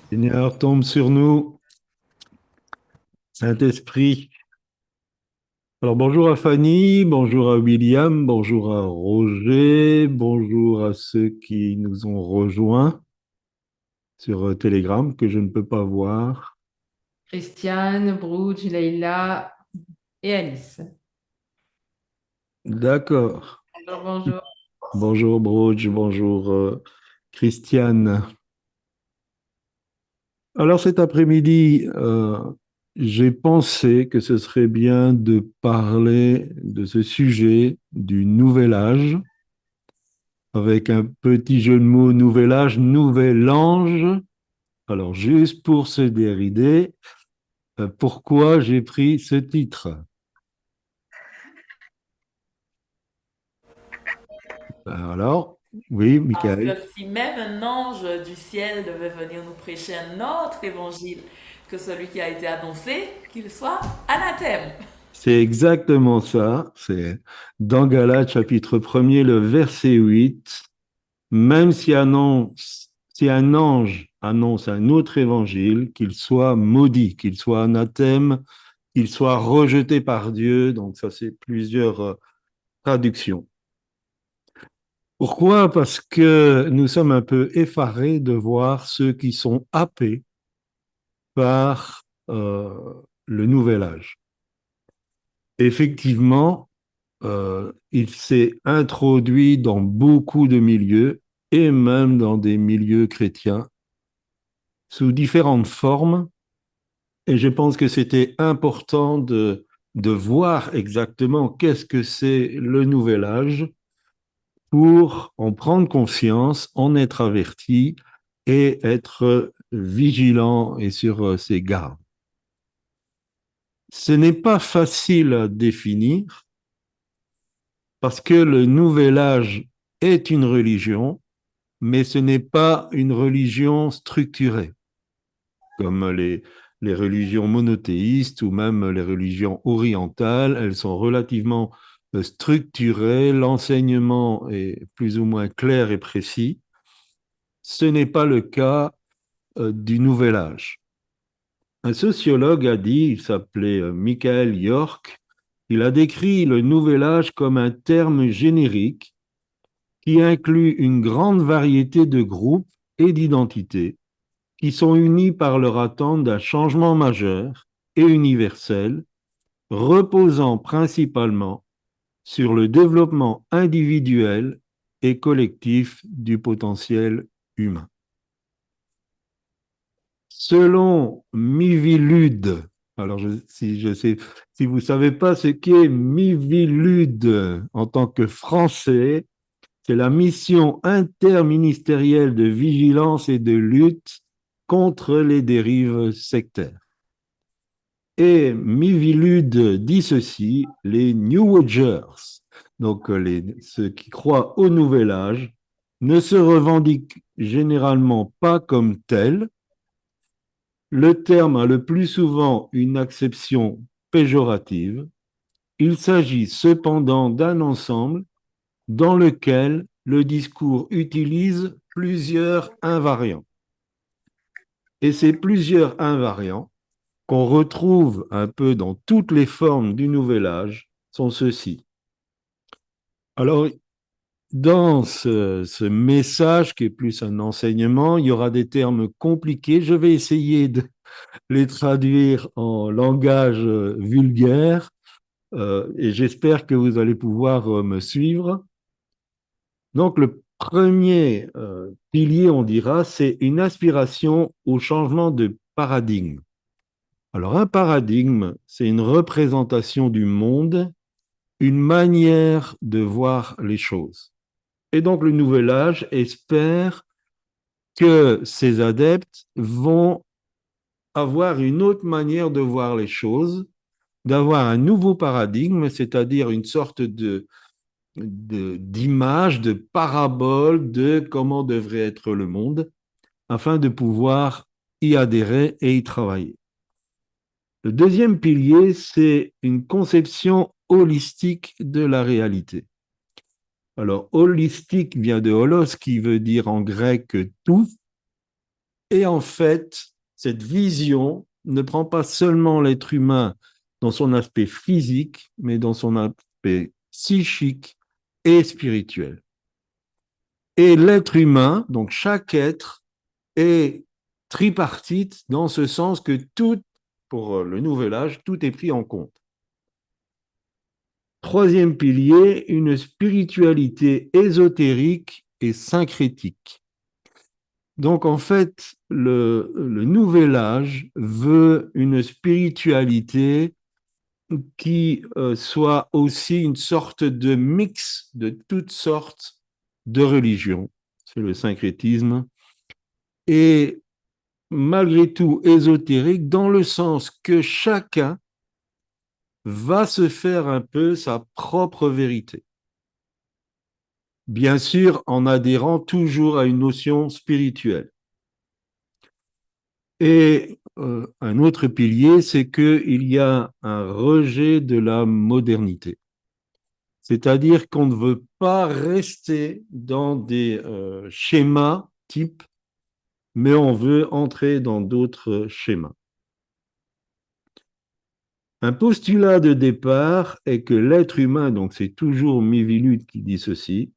Seigneur, tombe sur nous, Saint-Esprit. Alors bonjour à Fanny, bonjour à William, bonjour à Roger, bonjour à ceux qui nous ont rejoints sur Telegram que je ne peux pas voir. Christiane, Bruce, Leïla et Alice. D'accord. Bonjour, bonjour. Bonjour Broge, bonjour Christiane. Alors cet après-midi, j'ai pensé que ce serait bien de parler de ce sujet du nouvel âge avec un petit jeu de mots, nouvel âge, nouvel ange. Alors, juste pour se dérider, pourquoi j'ai pris ce titre? Alors, oui, Parce que Michael. si même un ange du ciel devait venir nous prêcher un autre évangile que celui qui a été annoncé, qu'il soit anathème. C'est exactement ça. C'est dans Galates, chapitre 1er, le verset 8. Même si un ange annonce un autre évangile, qu'il soit maudit, qu'il soit anathème, qu'il soit rejeté par Dieu. Donc, ça, c'est plusieurs traductions. Pourquoi? Parce que nous sommes un peu effarés de voir ceux qui sont happés par le nouvel âge. Effectivement, il s'est introduit dans beaucoup de milieux et même dans des milieux chrétiens sous différentes formes. Et je pense que c'était important de voir exactement qu'est-ce que c'est le nouvel âge pour en prendre conscience, en être averti et être vigilant et sur ses gardes. Ce n'est pas facile à définir parce que le nouvel âge est une religion, mais ce n'est pas une religion structurée, comme les religions monothéistes ou même les religions orientales. Elles sont relativement structurées, l'enseignement est plus ou moins clair et précis. Ce n'est pas le cas du nouvel âge. Un sociologue a dit, il s'appelait Michael York, il a décrit le nouvel âge comme un terme générique qui inclut une grande variété de groupes et d'identités qui sont unis par leur attente d'un changement majeur et universel, reposant principalement sur le développement individuel et collectif du potentiel humain. Selon Miviludes, alors si vous ne savez pas ce qu'est Miviludes en tant que français, c'est la mission interministérielle de vigilance et de lutte contre les dérives sectaires. Et Miviludes dit ceci, les New Agers, donc ceux qui croient au nouvel âge, ne se revendiquent généralement pas comme tels. Le terme a le plus souvent une acception péjorative. Il s'agit cependant d'un ensemble dans lequel le discours utilise plusieurs invariants. Et ces plusieurs invariants qu'on retrouve un peu dans toutes les formes du nouvel âge sont ceux-ci. Alors, dans ce message qui est plus un enseignement, il y aura des termes compliqués. Je vais essayer de les traduire en langage vulgaire et j'espère que vous allez pouvoir me suivre. Donc, le premier pilier, on dira, c'est une aspiration au changement de paradigme. Alors, un paradigme, c'est une représentation du monde, une manière de voir les choses. Et donc, le nouvel âge espère que ses adeptes vont avoir une autre manière de voir les choses, d'avoir un nouveau paradigme, c'est-à-dire une sorte d'image, de parabole de comment devrait être le monde, afin de pouvoir y adhérer et y travailler. Le deuxième pilier, c'est une conception holistique de la réalité. Alors, holistique vient de holos, qui veut dire en grec tout, Et en fait, cette vision ne prend pas seulement l'être humain dans son aspect physique, mais dans son aspect psychique et spirituel. Et l'être humain, donc chaque être, est tripartite dans ce sens que tout, pour le nouvel âge, tout est pris en compte. Troisième pilier, une spiritualité ésotérique et syncrétique. Donc en fait, le nouvel âge veut une spiritualité qui soit aussi une sorte de mix de toutes sortes de religions. C'est le syncrétisme. Et malgré tout ésotérique, dans le sens que chacun va se faire un peu sa propre vérité. Bien sûr, en adhérant toujours à une notion spirituelle. Et un autre pilier, c'est qu'il y a un rejet de la modernité. C'est-à-dire qu'on ne veut pas rester dans des schémas types, mais on veut entrer dans d'autres schémas. Un postulat de départ est que l'être humain, donc c'est toujours Miviludes qui dit ceci,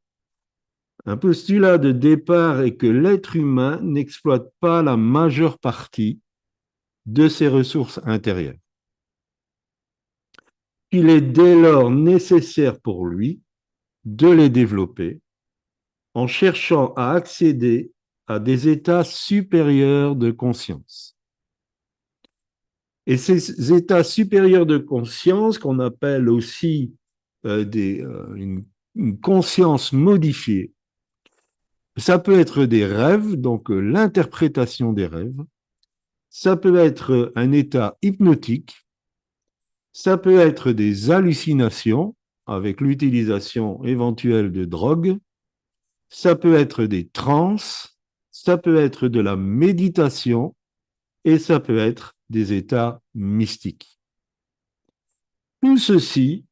un postulat de départ est que l'être humain n'exploite pas la majeure partie de ses ressources intérieures. Il est dès lors nécessaire pour lui de les développer en cherchant à accéder à des états supérieurs de conscience. Et ces états supérieurs de conscience, qu'on appelle aussi une conscience modifiée, ça peut être des rêves, donc l'interprétation des rêves, ça peut être un état hypnotique, ça peut être des hallucinations avec l'utilisation éventuelle de drogues, ça peut être des transes, ça peut être de la méditation et ça peut être des états mystiques. Tout ceci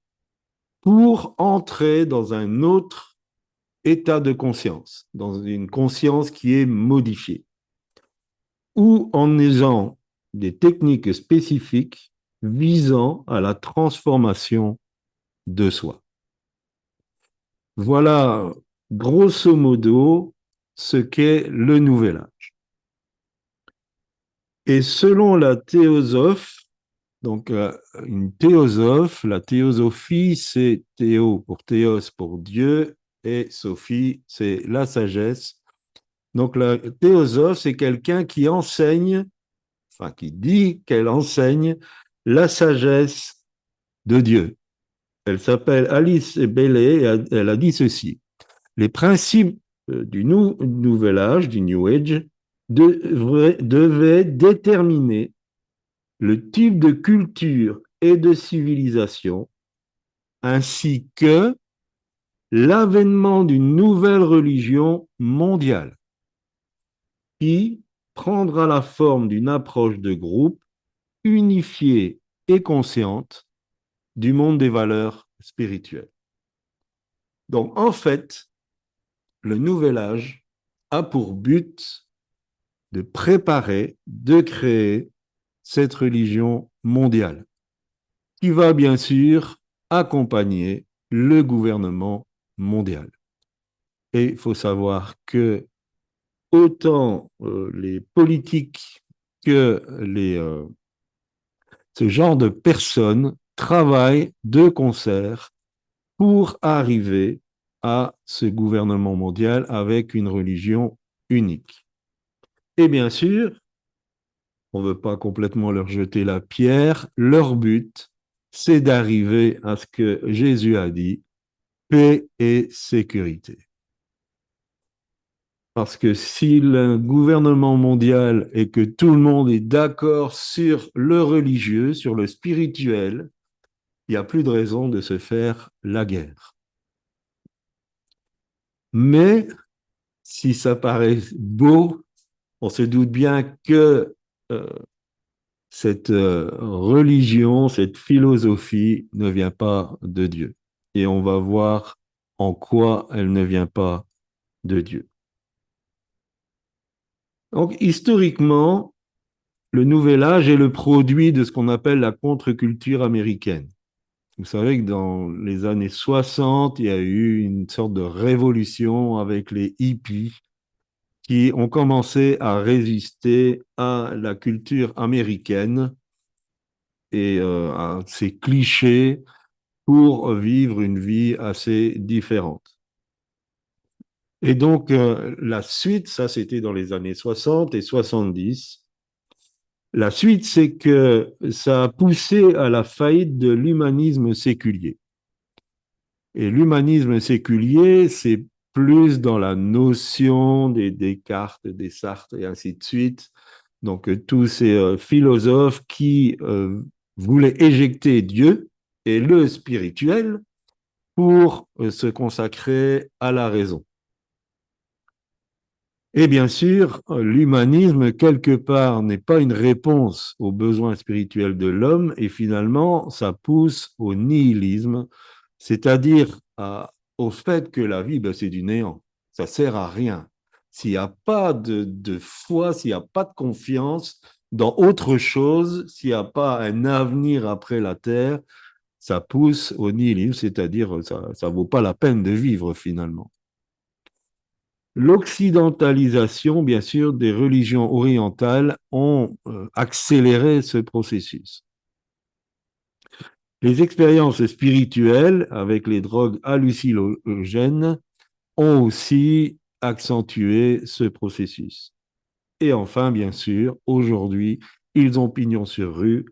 pour entrer dans un autre état de conscience, dans une conscience qui est modifiée, ou en usant des techniques spécifiques visant à la transformation de soi. Voilà, grosso modo, ce qu'est le nouvel âge. Et selon la théosophe, donc une théosophe, la théosophie, c'est théo pour théos pour Dieu, et sophie, c'est la sagesse. Donc la théosophe, c'est quelqu'un qui enseigne, enfin qui dit qu'elle enseigne la sagesse de Dieu. Elle s'appelle Alice Bailey et elle a dit ceci. Les principes du nouvel âge, du New Age, devaient déterminer le type de culture et de civilisation, ainsi que l'avènement d'une nouvelle religion mondiale qui prendra la forme d'une approche de groupe unifiée et consciente du monde des valeurs spirituelles. Donc, en fait, le nouvel âge a pour but de préparer, de créer cette religion mondiale qui va bien sûr accompagner le gouvernement mondial. Et il faut savoir que autant les politiques que ce genre de personnes travaillent de concert pour arriver à ce gouvernement mondial avec une religion unique. Et bien sûr, on ne veut pas complètement leur jeter la pierre, leur but, c'est d'arriver à ce que Jésus a dit, paix et sécurité. Parce que si le gouvernement mondial et que tout le monde est d'accord sur le religieux, sur le spirituel, il n'y a plus de raison de se faire la guerre. Mais si ça paraît beau, on se doute bien que cette religion, cette philosophie ne vient pas de Dieu. Et on va voir en quoi elle ne vient pas de Dieu. Donc, historiquement, le Nouvel Âge est le produit de ce qu'on appelle la contre-culture américaine. Vous savez que dans les années 60, il y a eu une sorte de révolution avec les hippies qui ont commencé à résister à la culture américaine et à ces clichés pour vivre une vie assez différente. Et donc, la suite, ça c'était dans les années 60 et 70. La suite, c'est que ça a poussé à la faillite de l'humanisme séculier. Et l'humanisme séculier, c'est plus dans la notion des Descartes, des Sartre et ainsi de suite. Donc, tous ces philosophes qui voulaient éjecter Dieu et le spirituel pour se consacrer à la raison. Et bien sûr, l'humanisme, quelque part, n'est pas une réponse aux besoins spirituels de l'homme, et finalement, ça pousse au nihilisme, c'est-à-dire au fait que la vie, ben, c'est du néant. Ça sert à rien. S'il n'y a pas de foi, s'il n'y a pas de confiance dans autre chose, s'il n'y a pas un avenir après la terre, ça pousse au nihilisme, c'est-à-dire ça ne vaut pas la peine de vivre finalement. L'occidentalisation, bien sûr, des religions orientales ont accéléré ce processus. Les expériences spirituelles avec les drogues hallucinogènes ont aussi accentué ce processus. Et enfin, bien sûr, aujourd'hui, ils ont pignon sur rue,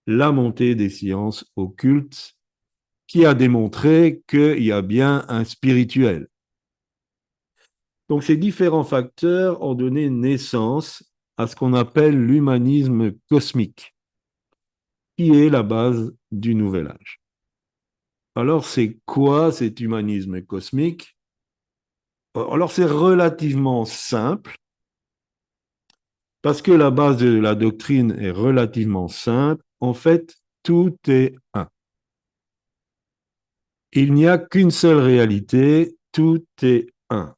la montée des sciences occultes qui a démontré qu'il y a bien un spirituel. Donc ces différents facteurs ont donné naissance à ce qu'on appelle l'humanisme cosmique, qui est la base du Nouvel Âge. Alors c'est quoi cet humanisme cosmique? Alors c'est relativement simple, parce que la base de la doctrine est relativement simple. En fait, tout est un. Il n'y a qu'une seule réalité, tout est un.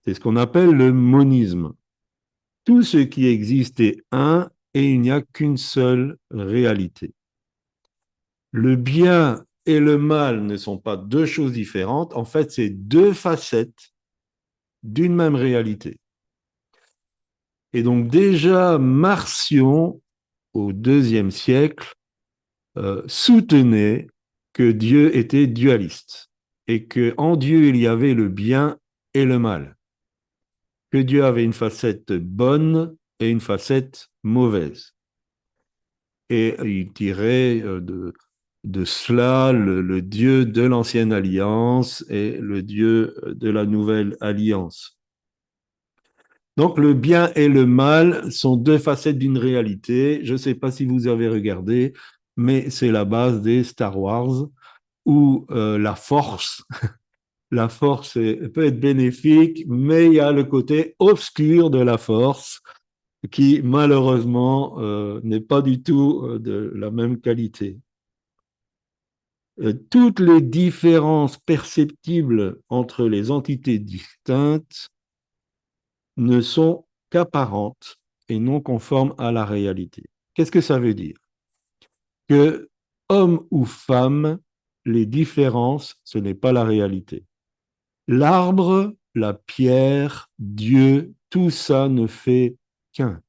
C'est ce qu'on appelle le monisme. Tout ce qui existe est un et il n'y a qu'une seule réalité. Le bien et le mal ne sont pas deux choses différentes, en fait, c'est deux facettes d'une même réalité. Et donc déjà, Marcion, au IIe siècle, soutenait que Dieu était dualiste et qu'en Dieu, il y avait le bien et le mal, que Dieu avait une facette bonne et une facette mauvaise. Et il tirait de cela le Dieu de l'ancienne alliance et le Dieu de la nouvelle alliance. Donc le bien et le mal sont deux facettes d'une réalité. Je ne sais pas si vous avez regardé, mais c'est la base des Star Wars où la force peut être bénéfique, mais il y a le côté obscur de la force qui malheureusement n'est pas du tout de la même qualité. Toutes les différences perceptibles entre les entités distinctes ne sont qu'apparentes et non conformes à la réalité. Qu'est-ce que ça veut dire? Que homme ou femme, les différences, ce n'est pas la réalité. L'arbre, la pierre, Dieu, tout ça ne fait qu'un.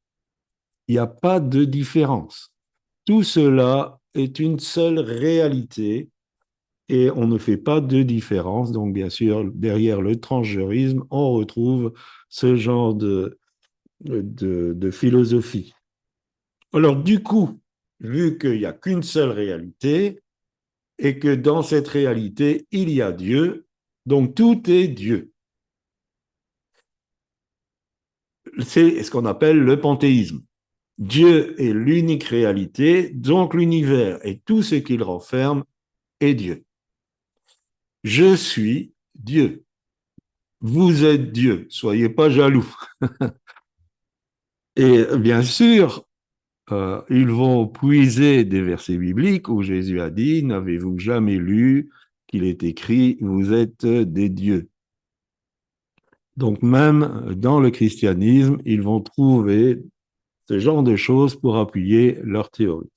Il n'y a pas de différence. Tout cela est une seule réalité et on ne fait pas de différence. Donc, bien sûr, derrière le transgenrisme, on retrouve ce genre de philosophie. Alors, du coup, vu qu'il n'y a qu'une seule réalité et que dans cette réalité, il y a Dieu, donc tout est Dieu. C'est ce qu'on appelle le panthéisme. Dieu est l'unique réalité, donc l'univers et tout ce qu'il renferme est Dieu. Je suis Dieu. Vous êtes Dieu. Soyez pas jaloux. Et bien sûr, ils vont puiser des versets bibliques où Jésus a dit, n'avez-vous jamais lu qu'il est écrit, vous êtes des dieux. Donc même dans le christianisme, ils vont trouver ce genre de choses pour appuyer leur théorie.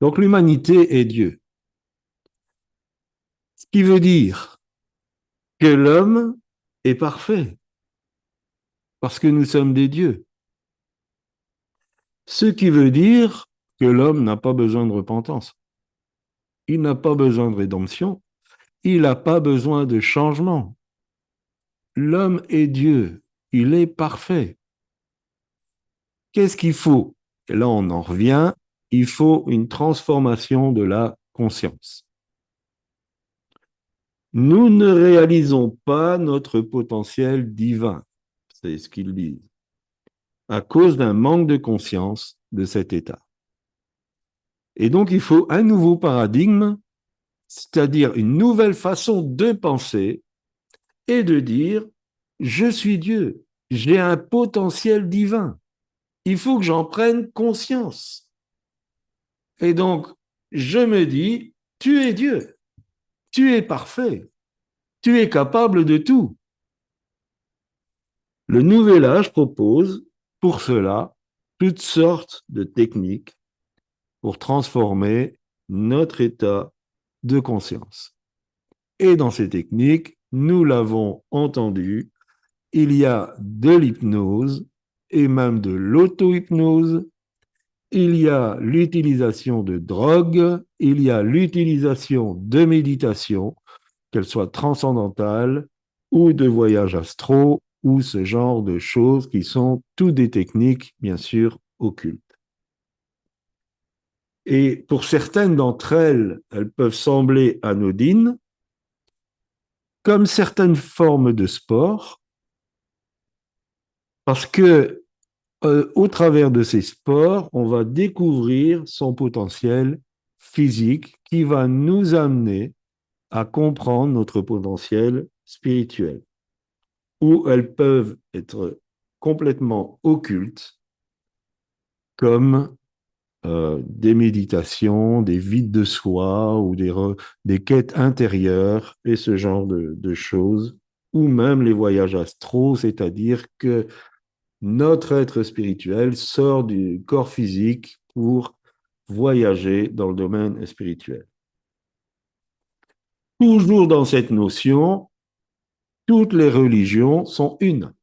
Donc l'humanité est Dieu. Ce qui veut dire que l'homme est parfait parce que nous sommes des dieux. Ce qui veut dire que l'homme n'a pas besoin de repentance. Il n'a pas besoin de rédemption. Il n'a pas besoin de changement. L'homme est Dieu. Il est parfait. Qu'est-ce qu'il faut? Et là, on en revient. Il faut une transformation de la conscience. Nous ne réalisons pas notre potentiel divin. C'est ce qu'ils disent. À cause d'un manque de conscience de cet état. Et donc, il faut un nouveau paradigme, c'est-à-dire une nouvelle façon de penser et de dire, je suis Dieu, j'ai un potentiel divin. Il faut que j'en prenne conscience. Et donc, je me dis, tu es Dieu, tu es parfait, tu es capable de tout. Le Nouvel Âge propose pour cela toutes sortes de techniques pour transformer notre état de conscience. Et dans ces techniques, nous l'avons entendu, il y a de l'hypnose et même de l'auto-hypnose, il y a l'utilisation de drogues, il y a l'utilisation de méditation, qu'elle soit transcendantale ou de voyages astraux ou ce genre de choses qui sont toutes des techniques, bien sûr, occultes. Et pour certaines d'entre elles, elles peuvent sembler anodines, comme certaines formes de sport, parce que au travers de ces sports, on va découvrir son potentiel physique qui va nous amener à comprendre notre potentiel spirituel, ou elles peuvent être complètement occultes, comme des méditations, des vides de soi ou des quêtes intérieures et ce genre de choses, ou même les voyages astraux, c'est-à-dire que notre être spirituel sort du corps physique pour voyager dans le domaine spirituel. Toujours dans cette notion, toutes les religions sont une.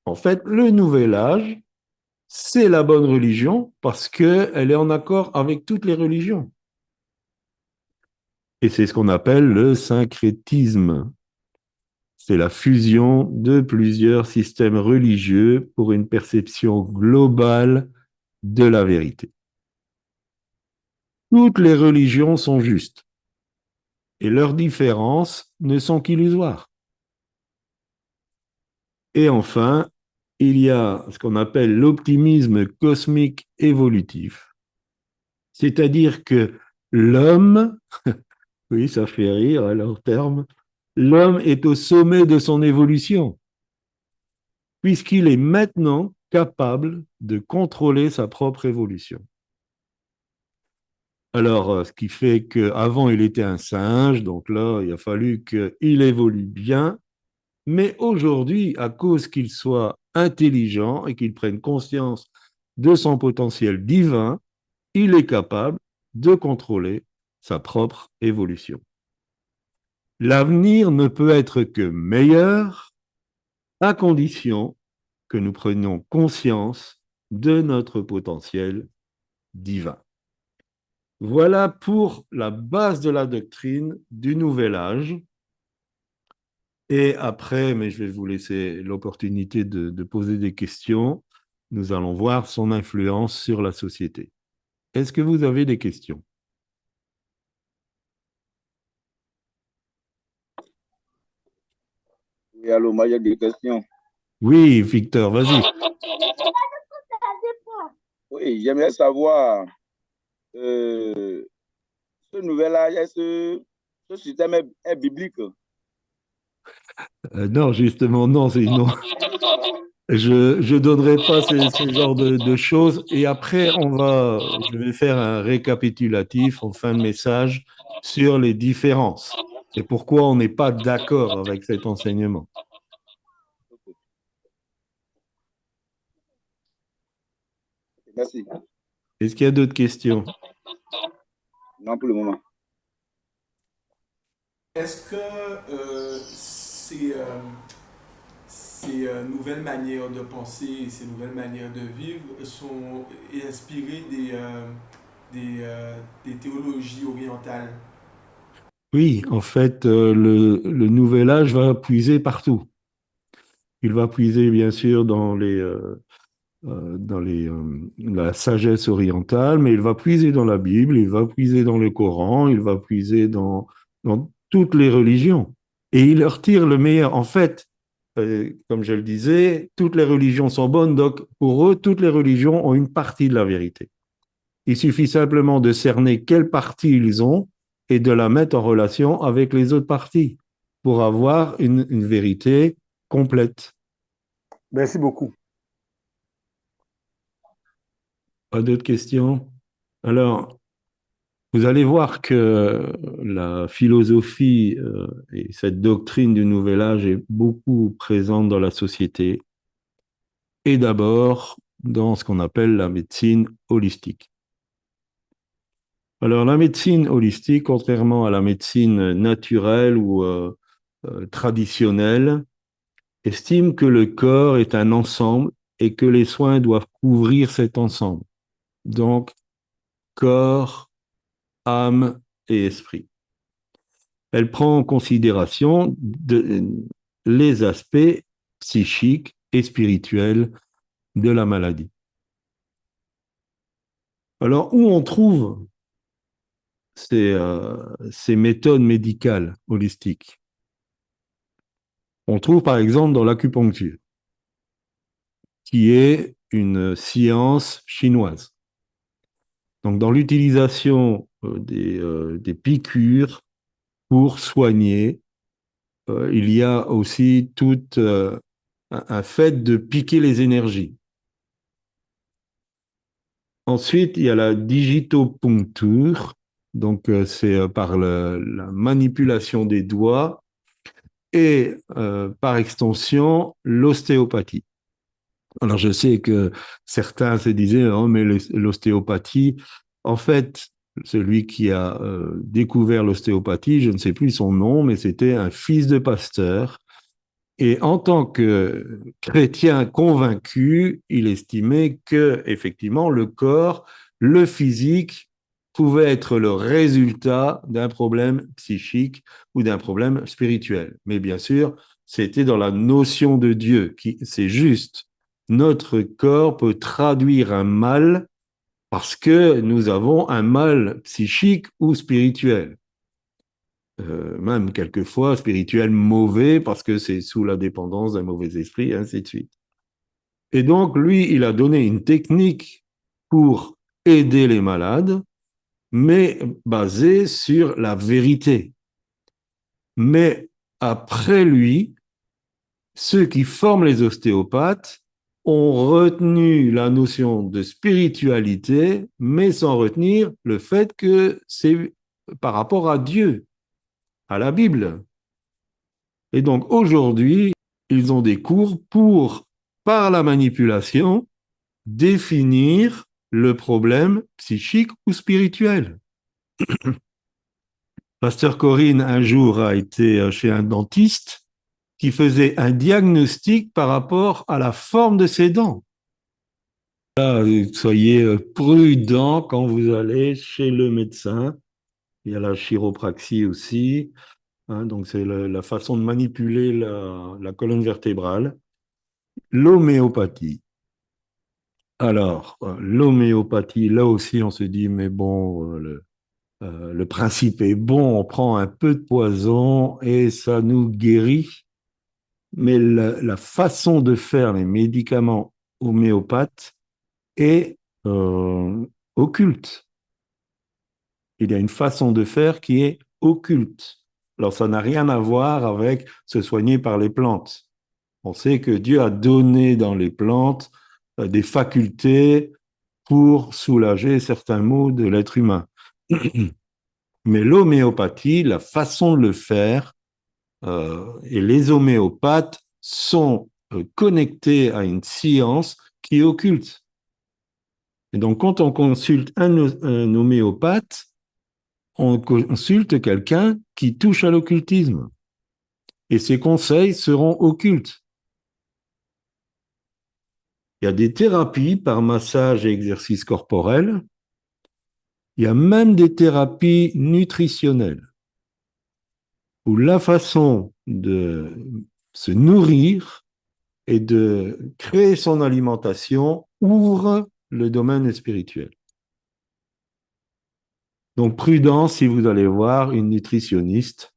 En fait, le Nouvel Âge, c'est la bonne religion parce qu'elle est en accord avec toutes les religions. Et c'est ce qu'on appelle le syncrétisme. C'est la fusion de plusieurs systèmes religieux pour une perception globale de la vérité. Toutes les religions sont justes et leurs différences ne sont qu'illusoires. Et enfin, il y a ce qu'on appelle l'optimisme cosmique évolutif, c'est-à-dire que l'homme, oui, ça fait rire à leur terme, l'homme est au sommet de son évolution, puisqu'il est maintenant capable de contrôler sa propre évolution. Alors, ce qui fait qu'avant, il était un singe, donc là, il a fallu qu'il évolue bien, mais aujourd'hui, à cause qu'il soit intelligent et qu'il prenne conscience de son potentiel divin, il est capable de contrôler sa propre évolution. L'avenir ne peut être que meilleur à condition que nous prenions conscience de notre potentiel divin. Voilà pour la base de la doctrine du Nouvel Âge. Et après, mais je vais vous laisser l'opportunité de poser des questions, nous allons voir son influence sur la société. Est-ce que vous avez des questions? Oui, allô, moi j'ai des questions. Oui, Victor, vas-y. Oui, j'aimerais savoir, euh, ce nouvel âge, ce système est biblique? Non, justement, non, non. Je ne donnerai pas ce genre de choses. Et après, je vais faire un récapitulatif en fin de message sur les différences et pourquoi on n'est pas d'accord avec cet enseignement. Merci. Est-ce qu'il y a d'autres questions? Non, pour le moment. Est-ce que ces nouvelles manières de penser et ces nouvelles manières de vivre sont inspirées des théologies orientales? Oui, en fait, le nouvel âge va puiser partout. Il va puiser, bien sûr, la sagesse orientale, mais il va puiser dans la Bible, il va puiser dans le Coran, il va puiser dans toutes les religions. Et il leur tire le meilleur. En fait, comme je le disais, toutes les religions sont bonnes, donc pour eux, toutes les religions ont une partie de la vérité. Il suffit simplement de cerner quelle partie ils ont et de la mettre en relation avec les autres parties pour avoir une vérité complète. Merci beaucoup. Pas d'autres questions? Alors, vous allez voir que la philosophie et cette doctrine du nouvel âge est beaucoup présente dans la société et d'abord dans ce qu'on appelle la médecine holistique. Alors, la médecine holistique, contrairement à la médecine naturelle ou traditionnelle, estime que le corps est un ensemble et que les soins doivent couvrir cet ensemble. Donc, corps, âme et esprit. Elle prend en considération les aspects psychiques et spirituels de la maladie. Alors, où on trouve ces méthodes médicales holistiques? On trouve par exemple dans l'acupuncture, qui est une science chinoise. Donc, dans l'utilisation des piqûres pour soigner, il y a aussi tout un fait de piquer les énergies. Ensuite, il y a la digitopuncture, donc c'est par la manipulation des doigts et par extension l'ostéopathie. Alors je sais que certains se disaient, oh, mais l'ostéopathie, en fait, celui qui a découvert l'ostéopathie, je ne sais plus son nom, mais c'était un fils de pasteur. Et en tant que chrétien convaincu, il estimait que, effectivement, le corps, le physique, pouvait être le résultat d'un problème psychique ou d'un problème spirituel. Mais bien sûr, c'était dans la notion de Dieu, c'est juste. Notre corps peut traduire un mal parce que nous avons un mal psychique ou spirituel. Même quelquefois spirituel mauvais parce que c'est sous la dépendance d'un mauvais esprit, et ainsi de suite. Et donc, lui, il a donné une technique pour aider les malades, mais basée sur la vérité. Mais après lui, ceux qui forment les ostéopathes ont retenu la notion de spiritualité, mais sans retenir le fait que c'est par rapport à Dieu, à la Bible. Et donc aujourd'hui, ils ont des cours pour, par la manipulation, définir le problème psychique ou spirituel. Pasteur Corinne, un jour, a été chez un dentiste qui faisait un diagnostic par rapport à la forme de ses dents. Là, soyez prudents quand vous allez chez le médecin. Il y a la chiropraxie aussi. Donc, c'est la façon de manipuler la colonne vertébrale. L'homéopathie. Alors, l'homéopathie, là aussi, on se dit, mais bon, le principe est bon, on prend un peu de poison et ça nous guérit. Mais la façon de faire les médicaments homéopathes est occulte. Il y a une façon de faire qui est occulte. Alors, ça n'a rien à voir avec se soigner par les plantes. On sait que Dieu a donné dans les plantes des facultés pour soulager certains maux de l'être humain. Mais l'homéopathie, la façon de le faire, et les homéopathes sont connectés à une science qui est occulte. Et donc, quand on consulte un homéopathe, on consulte quelqu'un qui touche à l'occultisme. Et ses conseils seront occultes. Il y a des thérapies par massage et exercice corporel. Il y a même des thérapies nutritionnelles où la façon de se nourrir et de créer son alimentation ouvre le domaine spirituel. Donc, prudence si vous allez voir une nutritionniste.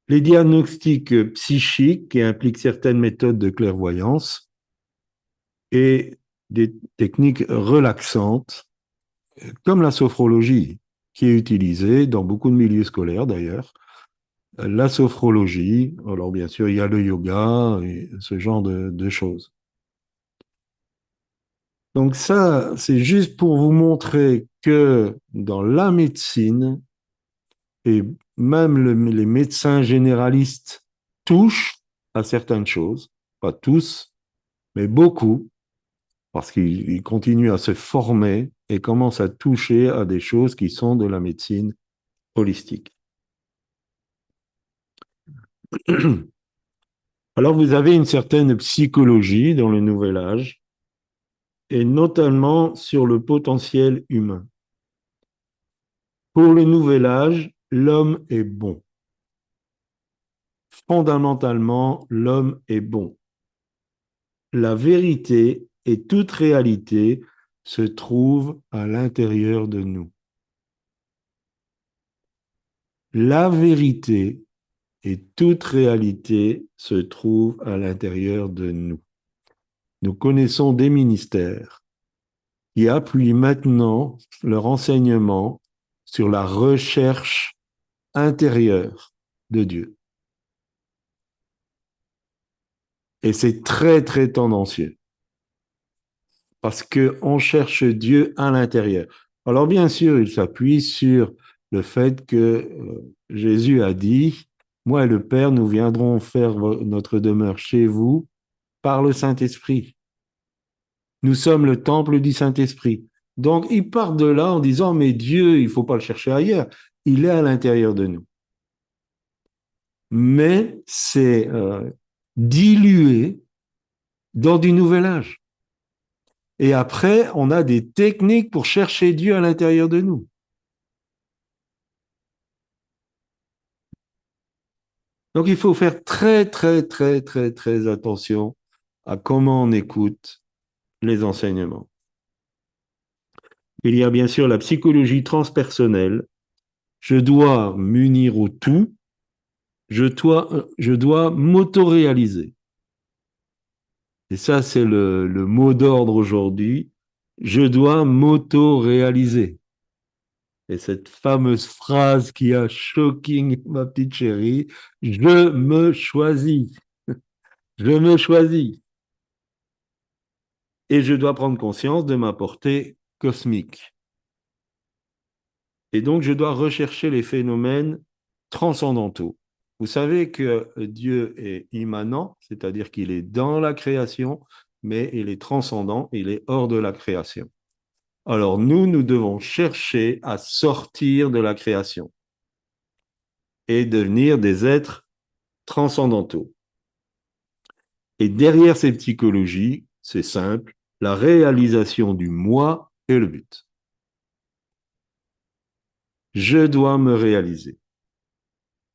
Les diagnostics psychiques qui impliquent certaines méthodes de clairvoyance et des techniques relaxantes, comme la sophrologie, qui est utilisée dans beaucoup de milieux scolaires d'ailleurs. La sophrologie, alors bien sûr, il y a le yoga et ce genre de choses. Donc ça, c'est juste pour vous montrer que dans la médecine, et même les médecins généralistes touchent à certaines choses, pas tous, mais beaucoup, parce qu'ils continuent à se former et commencent à toucher à des choses qui sont de la médecine holistique. Alors, vous avez une certaine psychologie dans le Nouvel Âge, et notamment sur le potentiel humain. Pour le Nouvel Âge, l'homme est bon. Fondamentalement, l'homme est bon. La vérité et toute réalité se trouvent à l'intérieur de nous. La vérité et toute réalité se trouvent à l'intérieur de nous. Nous connaissons des ministères qui appuient maintenant leur enseignement sur la recherche intérieure de Dieu. Et c'est très, très tendancieux. Parce qu'on cherche Dieu à l'intérieur. Alors bien sûr, il s'appuie sur le fait que Jésus a dit, moi et le Père, nous viendrons faire notre demeure chez vous par le Saint-Esprit. Nous sommes le temple du Saint-Esprit. Donc, il part de là en disant, mais Dieu, il ne faut pas le chercher ailleurs. Il est à l'intérieur de nous. Mais c'est dilué dans du nouvel âge. Et après, on a des techniques pour chercher Dieu à l'intérieur de nous. Donc, il faut faire très, très, très, très, très attention à comment on écoute les enseignements. Il y a bien sûr la psychologie transpersonnelle. Je dois m'unir au tout. Je dois m'auto-réaliser. Et ça, c'est le mot d'ordre aujourd'hui. Je dois m'auto-réaliser. Et cette fameuse phrase qui a shocking ma petite chérie, je me choisis. Je me choisis. Et je dois prendre conscience de ma portée cosmique. Et donc, je dois rechercher les phénomènes transcendantaux. Vous savez que Dieu est immanent, c'est-à-dire qu'il est dans la création, mais il est transcendant, il est hors de la création. Alors nous devons chercher à sortir de la création et devenir des êtres transcendantaux. Et derrière ces psychologies, c'est simple, la réalisation du moi est le but. Je dois me réaliser.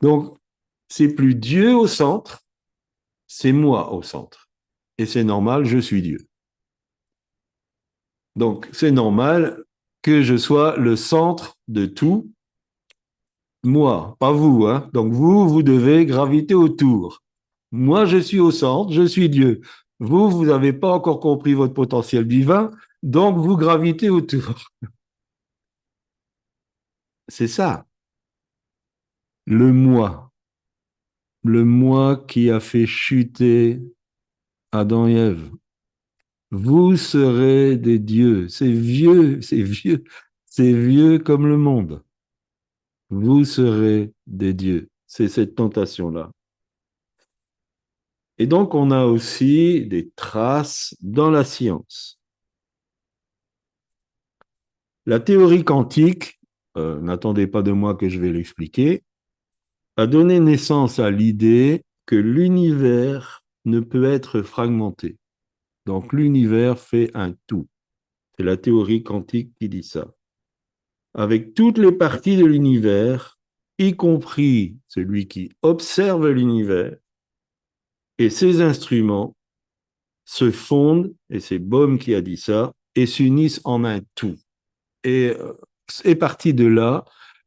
Donc, c'est plus Dieu au centre, c'est moi au centre. Et c'est normal, je suis Dieu. Donc, c'est normal que je sois le centre de tout, moi, pas vous, hein. Donc, vous devez graviter autour. Moi, je suis au centre, je suis Dieu. Vous n'avez pas encore compris votre potentiel divin, donc vous gravitez autour. C'est ça. Le moi qui a fait chuter Adam et Ève. Vous serez des dieux. C'est vieux, c'est vieux, c'est vieux comme le monde. Vous serez des dieux. C'est cette tentation-là. Et donc, on a aussi des traces dans la science. La théorie quantique, n'attendez pas de moi que je vais l'expliquer, a donné naissance à l'idée que l'univers ne peut être fragmenté. Donc l'univers fait un tout. C'est la théorie quantique qui dit ça. Avec toutes les parties de l'univers, y compris celui qui observe l'univers, et ses instruments se fondent, et c'est Bohm qui a dit ça, et s'unissent en un tout. Et est parti de là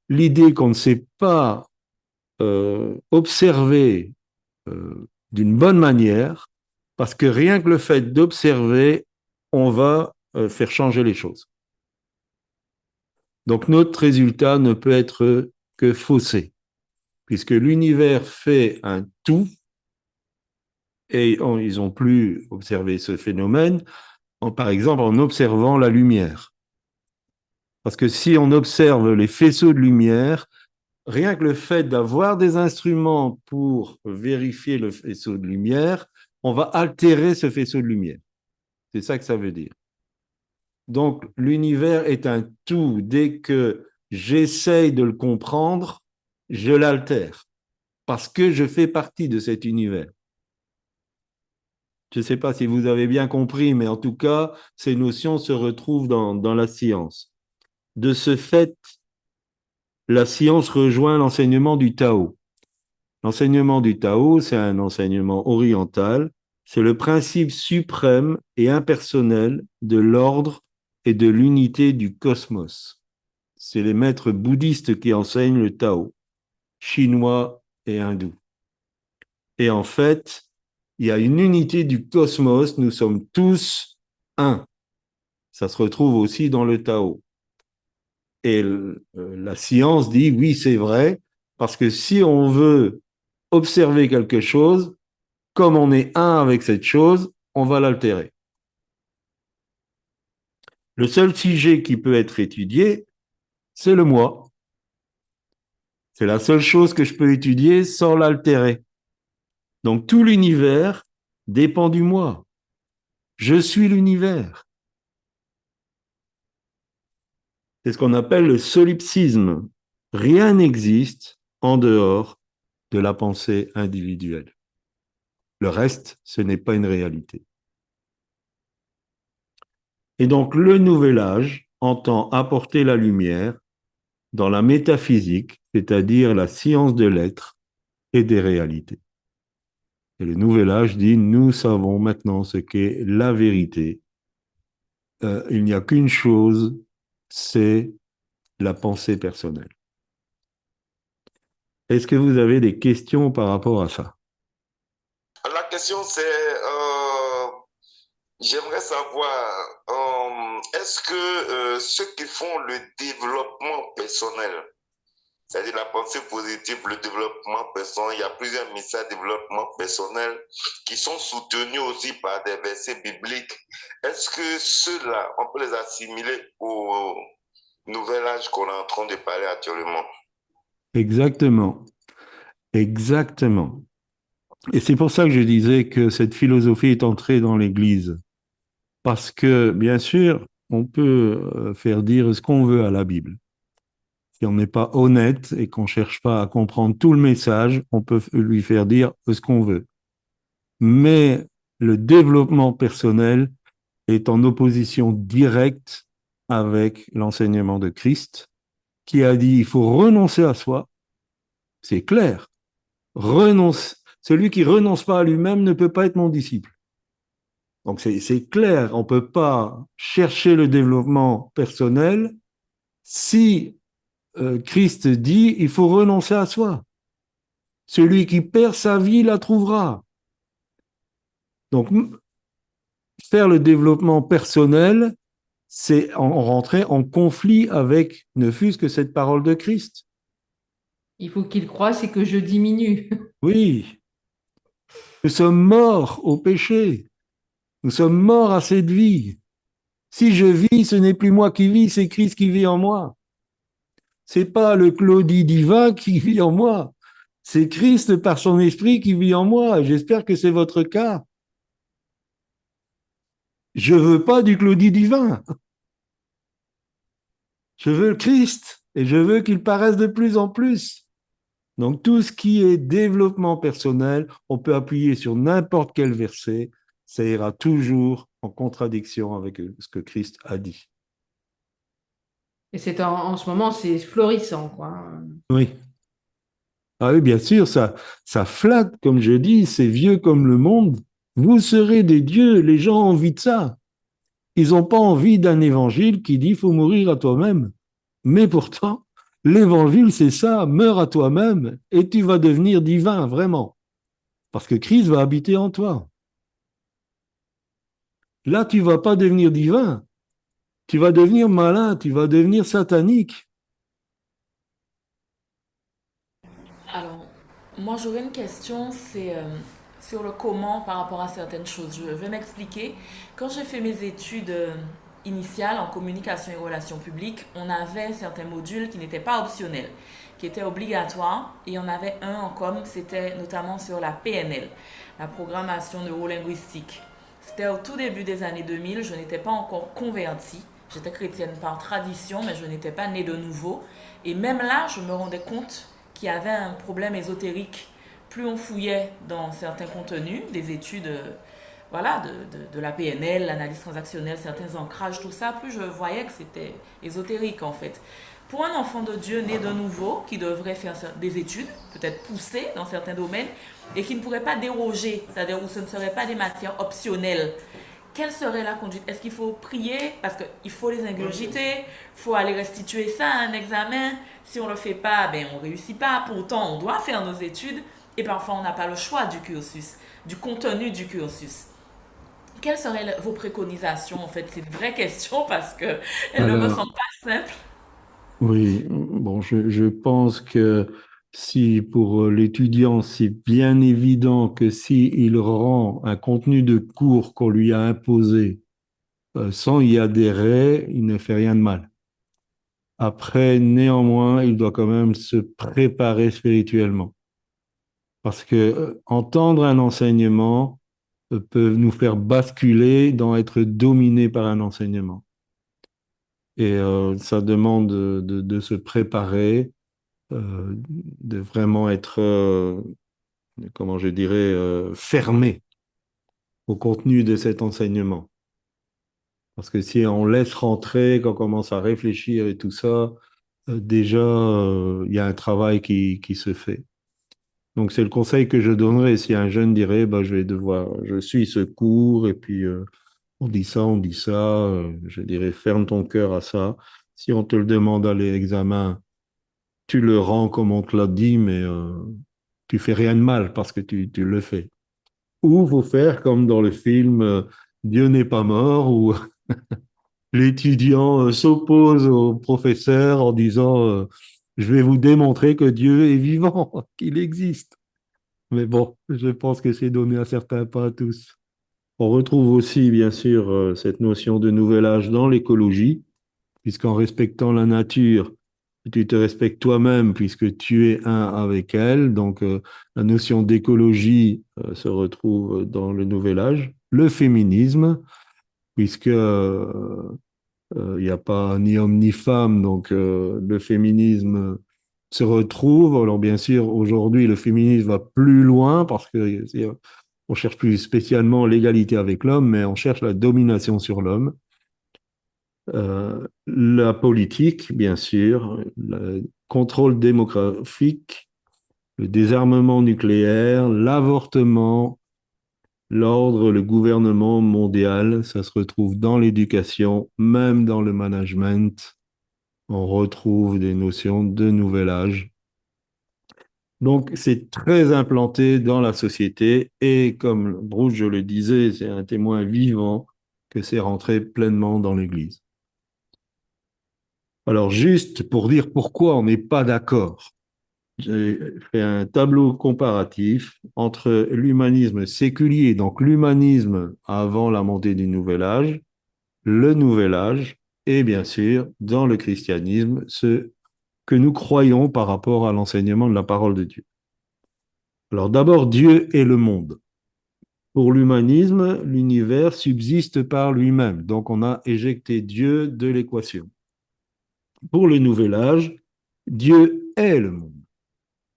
l'idée qu'on ne sait pas observer d'une bonne manière, parce que rien que le fait d'observer, on va faire changer les choses. Donc notre résultat ne peut être que faussé, puisque l'univers fait un tout, et ils ont pu observer ce phénomène, par exemple en observant la lumière. Parce que si on observe les faisceaux de lumière, rien que le fait d'avoir des instruments pour vérifier le faisceau de lumière, on va altérer ce faisceau de lumière. C'est ça que ça veut dire. Donc, l'univers est un tout. Dès que j'essaye de le comprendre, je l'altère. Parce que je fais partie de cet univers. Je ne sais pas si vous avez bien compris, mais en tout cas, ces notions se retrouvent dans la science. De ce fait, la science rejoint l'enseignement du Tao. L'enseignement du Tao, c'est un enseignement oriental, c'est le principe suprême et impersonnel de l'ordre et de l'unité du cosmos. C'est les maîtres bouddhistes qui enseignent le Tao, chinois et hindous. Et en fait, il y a une unité du cosmos, nous sommes tous un. Ça se retrouve aussi dans le Tao. Et la science dit, oui, c'est vrai, parce que si on veut observer quelque chose, comme on est un avec cette chose, on va l'altérer. Le seul sujet qui peut être étudié, c'est le moi. C'est la seule chose que je peux étudier sans l'altérer. Donc tout l'univers dépend du moi. Je suis l'univers. C'est ce qu'on appelle le solipsisme. Rien n'existe en dehors de la pensée individuelle. Le reste, ce n'est pas une réalité. Et donc le nouvel âge entend apporter la lumière dans la métaphysique, c'est-à-dire la science de l'être et des réalités. Et le nouvel âge dit, nous savons maintenant ce qu'est la vérité. Il n'y a qu'une chose, c'est la pensée personnelle. Est-ce que vous avez des questions par rapport à ça? La question c'est, j'aimerais savoir, est-ce que ceux qui font le développement personnel, c'est-à-dire la pensée positive, le développement personnel, il y a plusieurs messages de développement personnel qui sont soutenus aussi par des versets bibliques. Est-ce que ceux-là, on peut les assimiler au nouvel âge qu'on est en train de parler actuellement? Exactement. Exactement. Et c'est pour ça que je disais que cette philosophie est entrée dans l'Église. Parce que, bien sûr, on peut faire dire ce qu'on veut à la Bible. Si on n'est pas honnête et qu'on ne cherche pas à comprendre tout le message, on peut lui faire dire ce qu'on veut. Mais le développement personnel est en opposition directe avec l'enseignement de Christ, qui a dit il faut renoncer à soi. C'est clair. Celui qui renonce pas à lui-même ne peut pas être mon disciple. Donc c'est clair, on ne peut pas chercher le développement personnel si Christ dit il faut renoncer à soi. Celui qui perd sa vie la trouvera. Donc faire le développement personnel, c'est rentrer en conflit avec ne fût-ce que cette parole de Christ. Il faut qu'il croie, c'est que je diminue. Oui, nous sommes morts au péché. Nous sommes morts à cette vie. Si je vis, ce n'est plus moi qui vis, c'est Christ qui vit en moi. C'est pas le Claudie divin qui vit en moi. C'est Christ par son esprit qui vit en moi. J'espère que c'est votre cas. Je veux pas du Claudie divin. Je veux le Christ et je veux qu'il paraisse de plus en plus. Donc tout ce qui est développement personnel, on peut appuyer sur n'importe quel verset, ça ira toujours en contradiction avec ce que Christ a dit. Et c'est en ce moment, c'est florissant, quoi. Oui. Ah oui, bien sûr, ça flatte, comme je dis, c'est vieux comme le monde. Vous serez des dieux, les gens ont envie de ça. Ils n'ont pas envie d'un évangile qui dit faut mourir à toi-même. Mais pourtant, l'évangile, c'est ça, meurs à toi-même et tu vas devenir divin, vraiment. Parce que Christ va habiter en toi. Là, tu vas pas devenir divin, tu vas devenir malin, tu vas devenir satanique. Alors, moi j'aurais une question, c'est sur le comment par rapport à certaines choses. Je vais m'expliquer. Quand j'ai fait mes études initiales en communication et relations publiques, on avait certains modules qui n'étaient pas optionnels, qui étaient obligatoires, et on avait un en com, c'était notamment sur la PNL, la programmation neurolinguistique. C'était au tout début des années 2000, je n'étais pas encore convertie. J'étais chrétienne par tradition, mais je n'étais pas née de nouveau. Et même là, je me rendais compte qu'il y avait un problème ésotérique. Plus on fouillait dans certains contenus, des études voilà, de la PNL, l'analyse transactionnelle, certains ancrages, tout ça, plus je voyais que c'était ésotérique en fait. Pour un enfant de Dieu né de nouveau, qui devrait faire des études, peut-être poussées dans certains domaines, et qui ne pourrait pas déroger, c'est-à-dire où ce ne seraient pas des matières optionnelles, quelle serait la conduite? Est-ce qu'il faut prier parce qu'il faut les ingurgiter, il faut aller restituer ça à un examen? Si on ne le fait pas, ben on ne réussit pas. Pourtant, on doit faire nos études et parfois on n'a pas le choix du cursus, du contenu du cursus. Quelles seraient vos préconisations? En fait, c'est une vraie question parce qu'elle ne me Alors, semble pas simple. oui, bon, je pense que si pour l'étudiant, c'est bien évident que si il rend un contenu de cours qu'on lui a imposé sans y adhérer, il ne fait rien de mal. Après, néanmoins, il doit quand même se préparer spirituellement. Parce que entendre un enseignement peut nous faire basculer dans être dominé par un enseignement. Et ça demande de se préparer, de vraiment être, comment je dirais, fermé au contenu de cet enseignement. Parce que si on laisse rentrer, qu'on commence à réfléchir et tout ça, déjà, il y a un travail qui se fait. Donc, c'est le conseil que je donnerais si un jeune dirait, bah, je suis ce cours, et puis on dit ça, je dirais, ferme ton cœur à ça. Si on te le demande à l'examen, tu le rends comme on te l'a dit, mais tu fais rien de mal parce que tu le fais. Ou faut faire comme dans le film Dieu n'est pas mort, où l'étudiant s'oppose au professeur en disant je vais vous démontrer que Dieu est vivant, qu'il existe. Mais bon, je pense que c'est donné à certains, pas à tous. On retrouve aussi, bien sûr, cette notion de nouvel âge dans l'écologie, puisqu'en respectant la nature, tu te respectes toi-même puisque tu es un avec elle. Donc, la notion d'écologie se retrouve dans le nouvel âge. Le féminisme, puisque il n'y a pas ni homme ni femme, donc le féminisme se retrouve. Alors bien sûr, aujourd'hui, le féminisme va plus loin parce que on cherche plus spécialement l'égalité avec l'homme, mais on cherche la domination sur l'homme. La politique, bien sûr, le contrôle démographique, le désarmement nucléaire, l'avortement, l'ordre, le gouvernement mondial, ça se retrouve dans l'éducation, même dans le management. On retrouve des notions de nouvel âge. Donc, c'est très implanté dans la société et comme Bruce, je le disais, c'est un témoin vivant que c'est rentré pleinement dans l'Église. Alors, juste pour dire pourquoi on n'est pas d'accord, j'ai fait un tableau comparatif entre l'humanisme séculier, donc l'humanisme avant la montée du Nouvel Âge, le Nouvel Âge, et bien sûr, dans le christianisme, ce que nous croyons par rapport à l'enseignement de la parole de Dieu. Alors d'abord, Dieu est le monde. Pour l'humanisme, l'univers subsiste par lui-même. Donc on a éjecté Dieu de l'équation. Pour le Nouvel Âge, Dieu est le monde.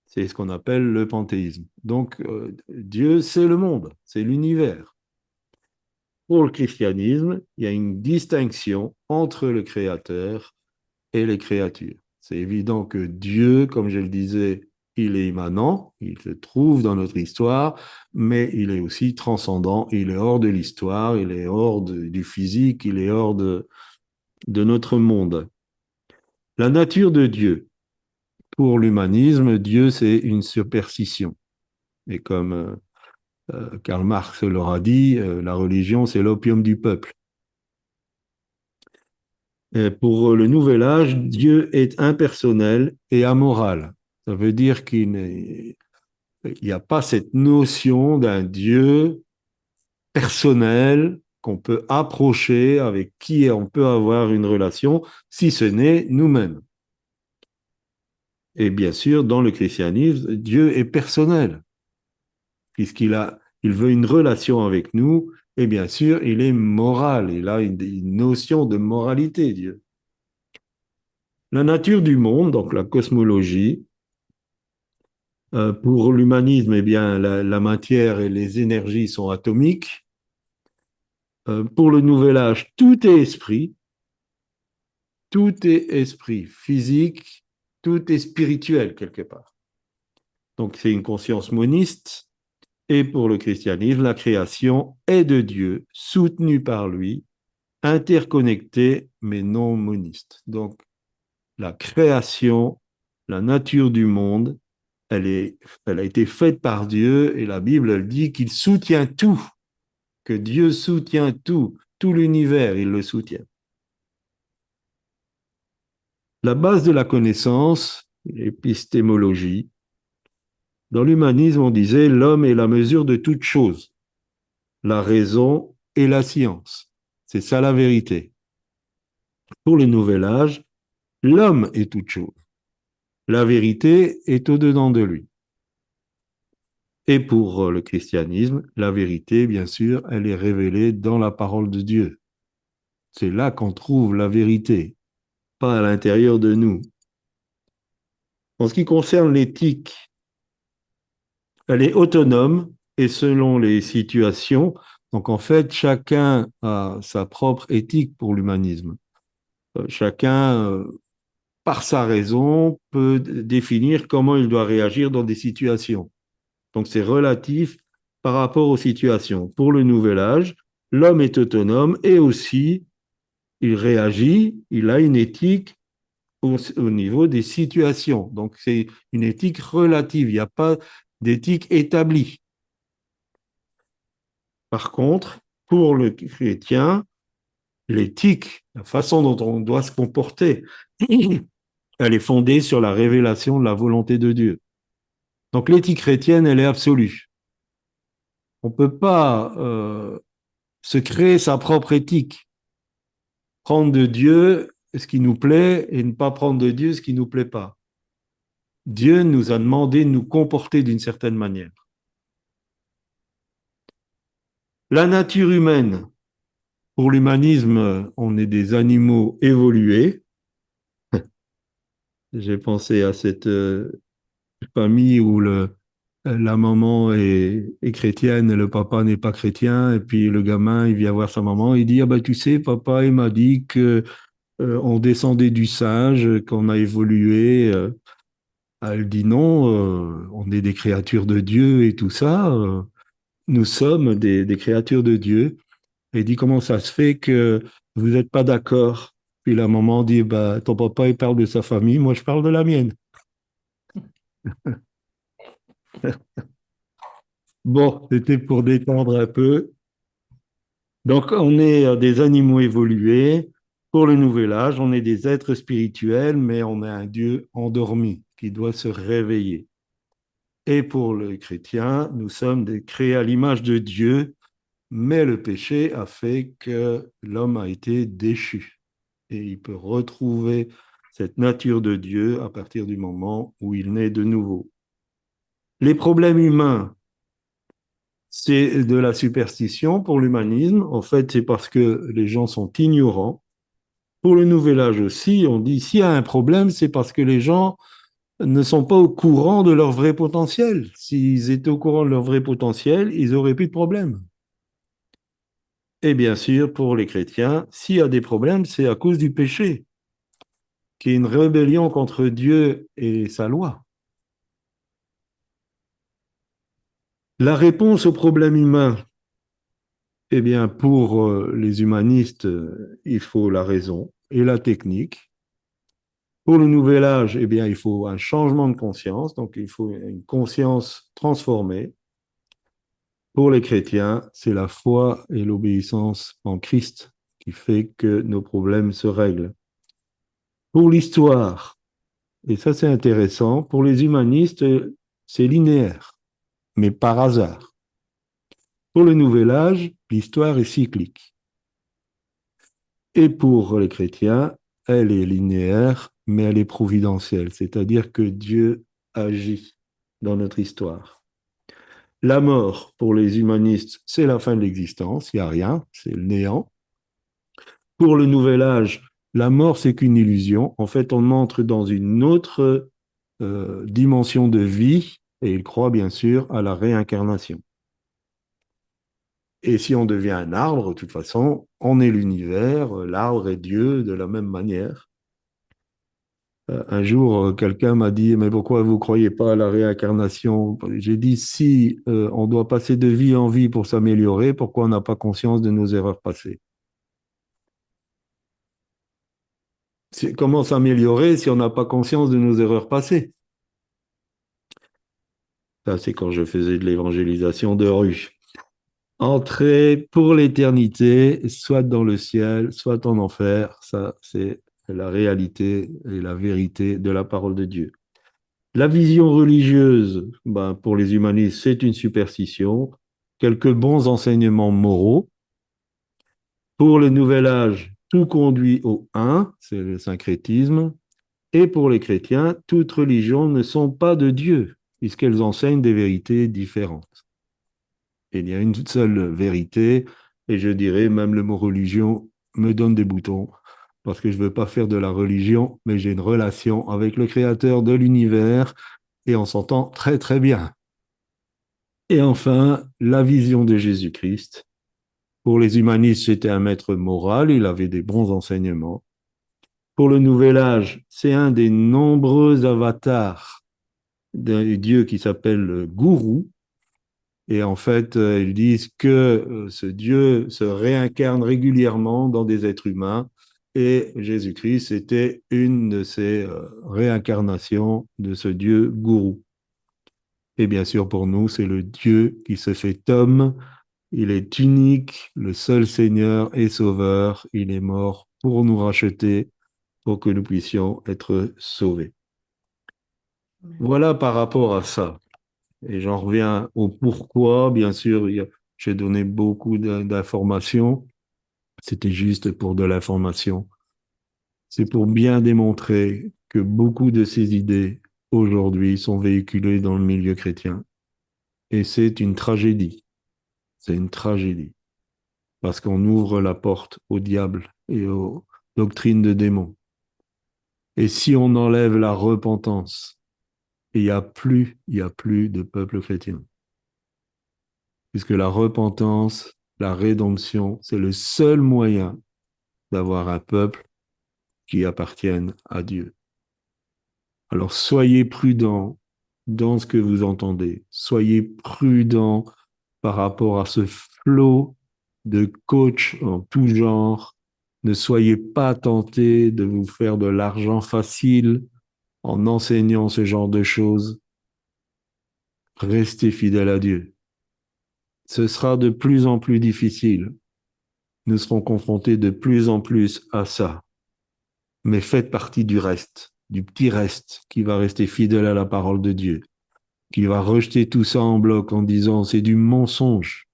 C'est ce qu'on appelle le panthéisme. Donc, Dieu, c'est le monde, c'est l'univers. Pour le christianisme, il y a une distinction entre le Créateur et les créatures. C'est évident que Dieu, comme je le disais, il est immanent, il se trouve dans notre histoire, mais il est aussi transcendant, il est hors de l'histoire, il est hors du physique, il est hors de notre monde. La nature de Dieu. Pour l'humanisme, Dieu, c'est une superstition. Et comme Karl Marx l'aura dit, la religion, c'est l'opium du peuple. Et pour le Nouvel Âge, Dieu est impersonnel et amoral. Ça veut dire qu'il n'y a pas cette notion d'un Dieu personnel qu'on peut approcher, avec qui on peut avoir une relation, si ce n'est nous-mêmes. Et bien sûr, dans le christianisme, Dieu est personnel, il veut une relation avec nous, et bien sûr, il est moral, il a une notion de moralité, Dieu. La nature du monde, donc la cosmologie, pour l'humanisme, eh bien, la matière et les énergies sont atomiques. Pour le Nouvel Âge, tout est esprit physique, tout est spirituel quelque part. Donc c'est une conscience moniste. Et pour le christianisme, la création est de Dieu, soutenue par lui, interconnectée, mais non moniste. Donc la création, la nature du monde, elle a été faite par Dieu, et la Bible elle dit qu'il soutient tout, que Dieu soutient tout l'univers, il le soutient. La base de la connaissance, l'épistémologie. Dans l'humanisme, on disait l'homme est la mesure de toute chose, la raison et la science. C'est ça la vérité. Pour le Nouvel Âge, l'homme est toute chose. La vérité est au-dedans de lui. Et pour le christianisme, la vérité, bien sûr, elle est révélée dans la parole de Dieu. C'est là qu'on trouve la vérité, pas à l'intérieur de nous. En ce qui concerne l'éthique, elle est autonome et selon les situations. Donc en fait, chacun a sa propre éthique pour l'humanisme. Chacun, par sa raison, peut définir comment il doit réagir dans des situations. Donc c'est relatif par rapport aux situations. Pour le Nouvel Âge, l'homme est autonome et aussi il réagit, il a une éthique au niveau des situations. Donc c'est une éthique relative, il n'y a pas d'éthique établie. Par contre, pour le chrétien, l'éthique, la façon dont on doit se comporter, elle est fondée sur la révélation de la volonté de Dieu. Donc l'éthique chrétienne, elle est absolue. On ne peut pas se créer sa propre éthique, prendre de Dieu ce qui nous plaît et ne pas prendre de Dieu ce qui ne nous plaît pas. Dieu nous a demandé de nous comporter d'une certaine manière. La nature humaine, pour l'humanisme, on est des animaux évolués. J'ai pensé à cette famille où la maman est chrétienne et le papa n'est pas chrétien, et puis le gamin, il vient voir sa maman, il dit, ah ben tu sais, papa, il m'a dit que on descendait du singe, qu'on a évolué. Elle dit non, on est des créatures de Dieu et tout ça, nous sommes des créatures de Dieu. Et il dit, comment ça se fait que vous n'êtes pas d'accord? Puis la maman dit, bah, ton papa, il parle de sa famille, moi je parle de la mienne. Bon, c'était pour détendre un peu. Donc, on est des animaux évolués. Pour le Nouvel Âge, on est des êtres spirituels, mais on est un Dieu endormi qui doit se réveiller. Et pour le chrétien, nous sommes créés à l'image de Dieu, mais le péché a fait que l'homme a été déchu. Et il peut retrouver cette nature de Dieu à partir du moment où il naît de nouveau. Les problèmes humains, c'est de la superstition pour l'humanisme. En fait, c'est parce que les gens sont ignorants. Pour le nouvel âge aussi, on dit s'il y a un problème, c'est parce que les gens ne sont pas au courant de leur vrai potentiel. S'ils étaient au courant de leur vrai potentiel, ils n'auraient plus de problème. Et bien sûr, pour les chrétiens, s'il y a des problèmes, c'est à cause du péché, qui est une rébellion contre Dieu et sa loi. La réponse aux problèmes humains, eh bien, pour les humanistes, il faut la raison et la technique. Pour le nouvel âge, eh bien, il faut un changement de conscience, donc il faut une conscience transformée. Pour les chrétiens, c'est la foi et l'obéissance en Christ qui fait que nos problèmes se règlent. Pour l'histoire, et ça c'est intéressant, pour les humanistes, c'est linéaire, mais par hasard. Pour le nouvel âge, l'histoire est cyclique. Et pour les chrétiens, elle est linéaire, mais elle est providentielle, c'est-à-dire que Dieu agit dans notre histoire. La mort, pour les humanistes, c'est la fin de l'existence, il n'y a rien, c'est le néant. Pour le nouvel âge, la mort, c'est qu'une illusion. En fait, on entre dans une autre dimension de vie, et ils croient bien sûr à la réincarnation. Et si on devient un arbre, de toute façon, on est l'univers, l'arbre est Dieu de la même manière. Un jour, quelqu'un m'a dit, mais pourquoi vous ne croyez pas à la réincarnation? J'ai dit, si on doit passer de vie en vie pour s'améliorer, pourquoi on n'a pas conscience de nos erreurs passées? Comment s'améliorer si on n'a pas conscience de nos erreurs passées? Ça, c'est quand je faisais de l'évangélisation de rue. Entrer pour l'éternité, soit dans le ciel, soit en enfer, ça, c'est la réalité et la vérité de la parole de Dieu. La vision religieuse, ben, pour les humanistes, c'est une superstition, quelques bons enseignements moraux. Pour le nouvel âge, tout conduit au un, c'est le syncrétisme. Et pour les chrétiens, toutes religions ne sont pas de Dieu, puisqu'elles enseignent des vérités différentes. Il y a une seule vérité, et je dirais même le mot religion me donne des boutons, parce que je ne veux pas faire de la religion, mais j'ai une relation avec le Créateur de l'univers, et on s'entend très très bien. Et enfin, la vision de Jésus-Christ. Pour les humanistes, c'était un maître moral, il avait des bons enseignements. Pour le nouvel âge, c'est un des nombreux avatars d'un Dieu qui s'appelle le gourou. Et en fait, ils disent que ce Dieu se réincarne régulièrement dans des êtres humains. Et Jésus-Christ était une de ces réincarnations de ce Dieu gourou. Et bien sûr, pour nous, c'est le Dieu qui se fait homme. Il est unique, le seul Seigneur et Sauveur. Il est mort pour nous racheter, pour que nous puissions être sauvés. Voilà par rapport à ça. Et j'en reviens au pourquoi. Bien sûr, j'ai donné beaucoup d'informations. C'était juste pour de l'information. C'est pour bien démontrer que beaucoup de ces idées aujourd'hui sont véhiculées dans le milieu chrétien. Et c'est une tragédie. C'est une tragédie. Parce qu'on ouvre la porte au diable et aux doctrines de démons. Et si on enlève la repentance, il n'y a plus de peuple chrétien. Puisque la repentance, la rédemption, c'est le seul moyen d'avoir un peuple qui appartienne à Dieu. Alors soyez prudents dans ce que vous entendez. Soyez prudents par rapport à ce flot de coachs en tout genre. Ne soyez pas tentés de vous faire de l'argent facile en enseignant ce genre de choses. Restez fidèles à Dieu. Ce sera de plus en plus difficile. Nous serons confrontés de plus en plus à ça. Mais faites partie du reste, du petit reste qui va rester fidèle à la parole de Dieu, qui va rejeter tout ça en bloc en disant c'est du mensonge.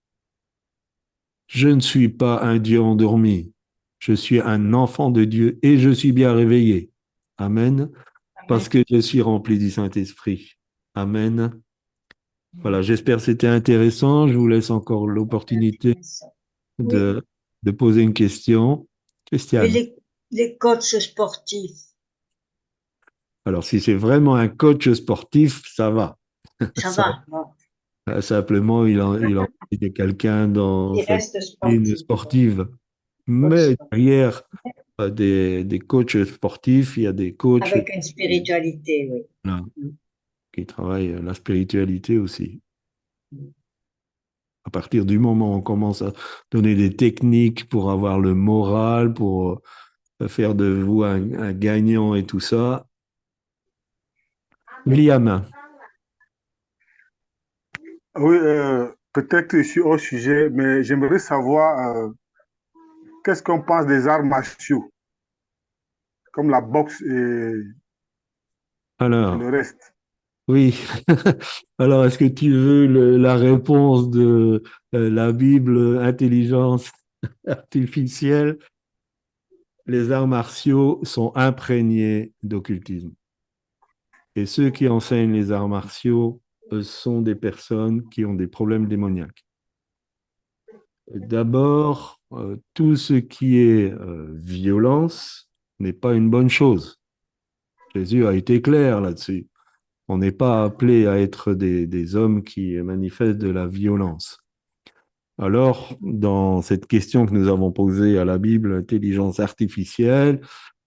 Je ne suis pas un Dieu endormi. Je suis un enfant de Dieu et je suis bien réveillé. Amen. Parce que je suis rempli du Saint-Esprit. Amen. Voilà, j'espère que c'était intéressant. Je vous laisse encore l'opportunité de poser une question. Christiane. les coachs sportifs. Alors, si c'est vraiment un coach sportif, ça va. Ça Ça va, bon. va. Simplement, il a est quelqu'un dans Il cette reste ligne sportif. sportive. Coach Mais sportif. derrière des coachs sportifs, il y a des coachs Avec une spiritualité, oui. là, qui travaillent la spiritualité aussi. À partir du moment où on commence à donner des techniques pour avoir le moral, pour faire de vous un gagnant et tout ça. William, Oui, peut-être que je suis hors sujet, mais j'aimerais savoir qu'est-ce qu'on pense des arts martiaux, comme la boxe et alors, le reste. oui. Alors, est-ce que tu veux la réponse de la Bible, intelligence artificielle? Les arts martiaux sont imprégnés d'occultisme. Et ceux qui enseignent les arts martiaux sont des personnes qui ont des problèmes démoniaques. D'abord, tout ce qui est violence n'est pas une bonne chose. Jésus a été clair là-dessus. On n'est pas appelé à être des hommes qui manifestent de la violence. Alors, dans cette question que nous avons posée à la Bible, intelligence artificielle,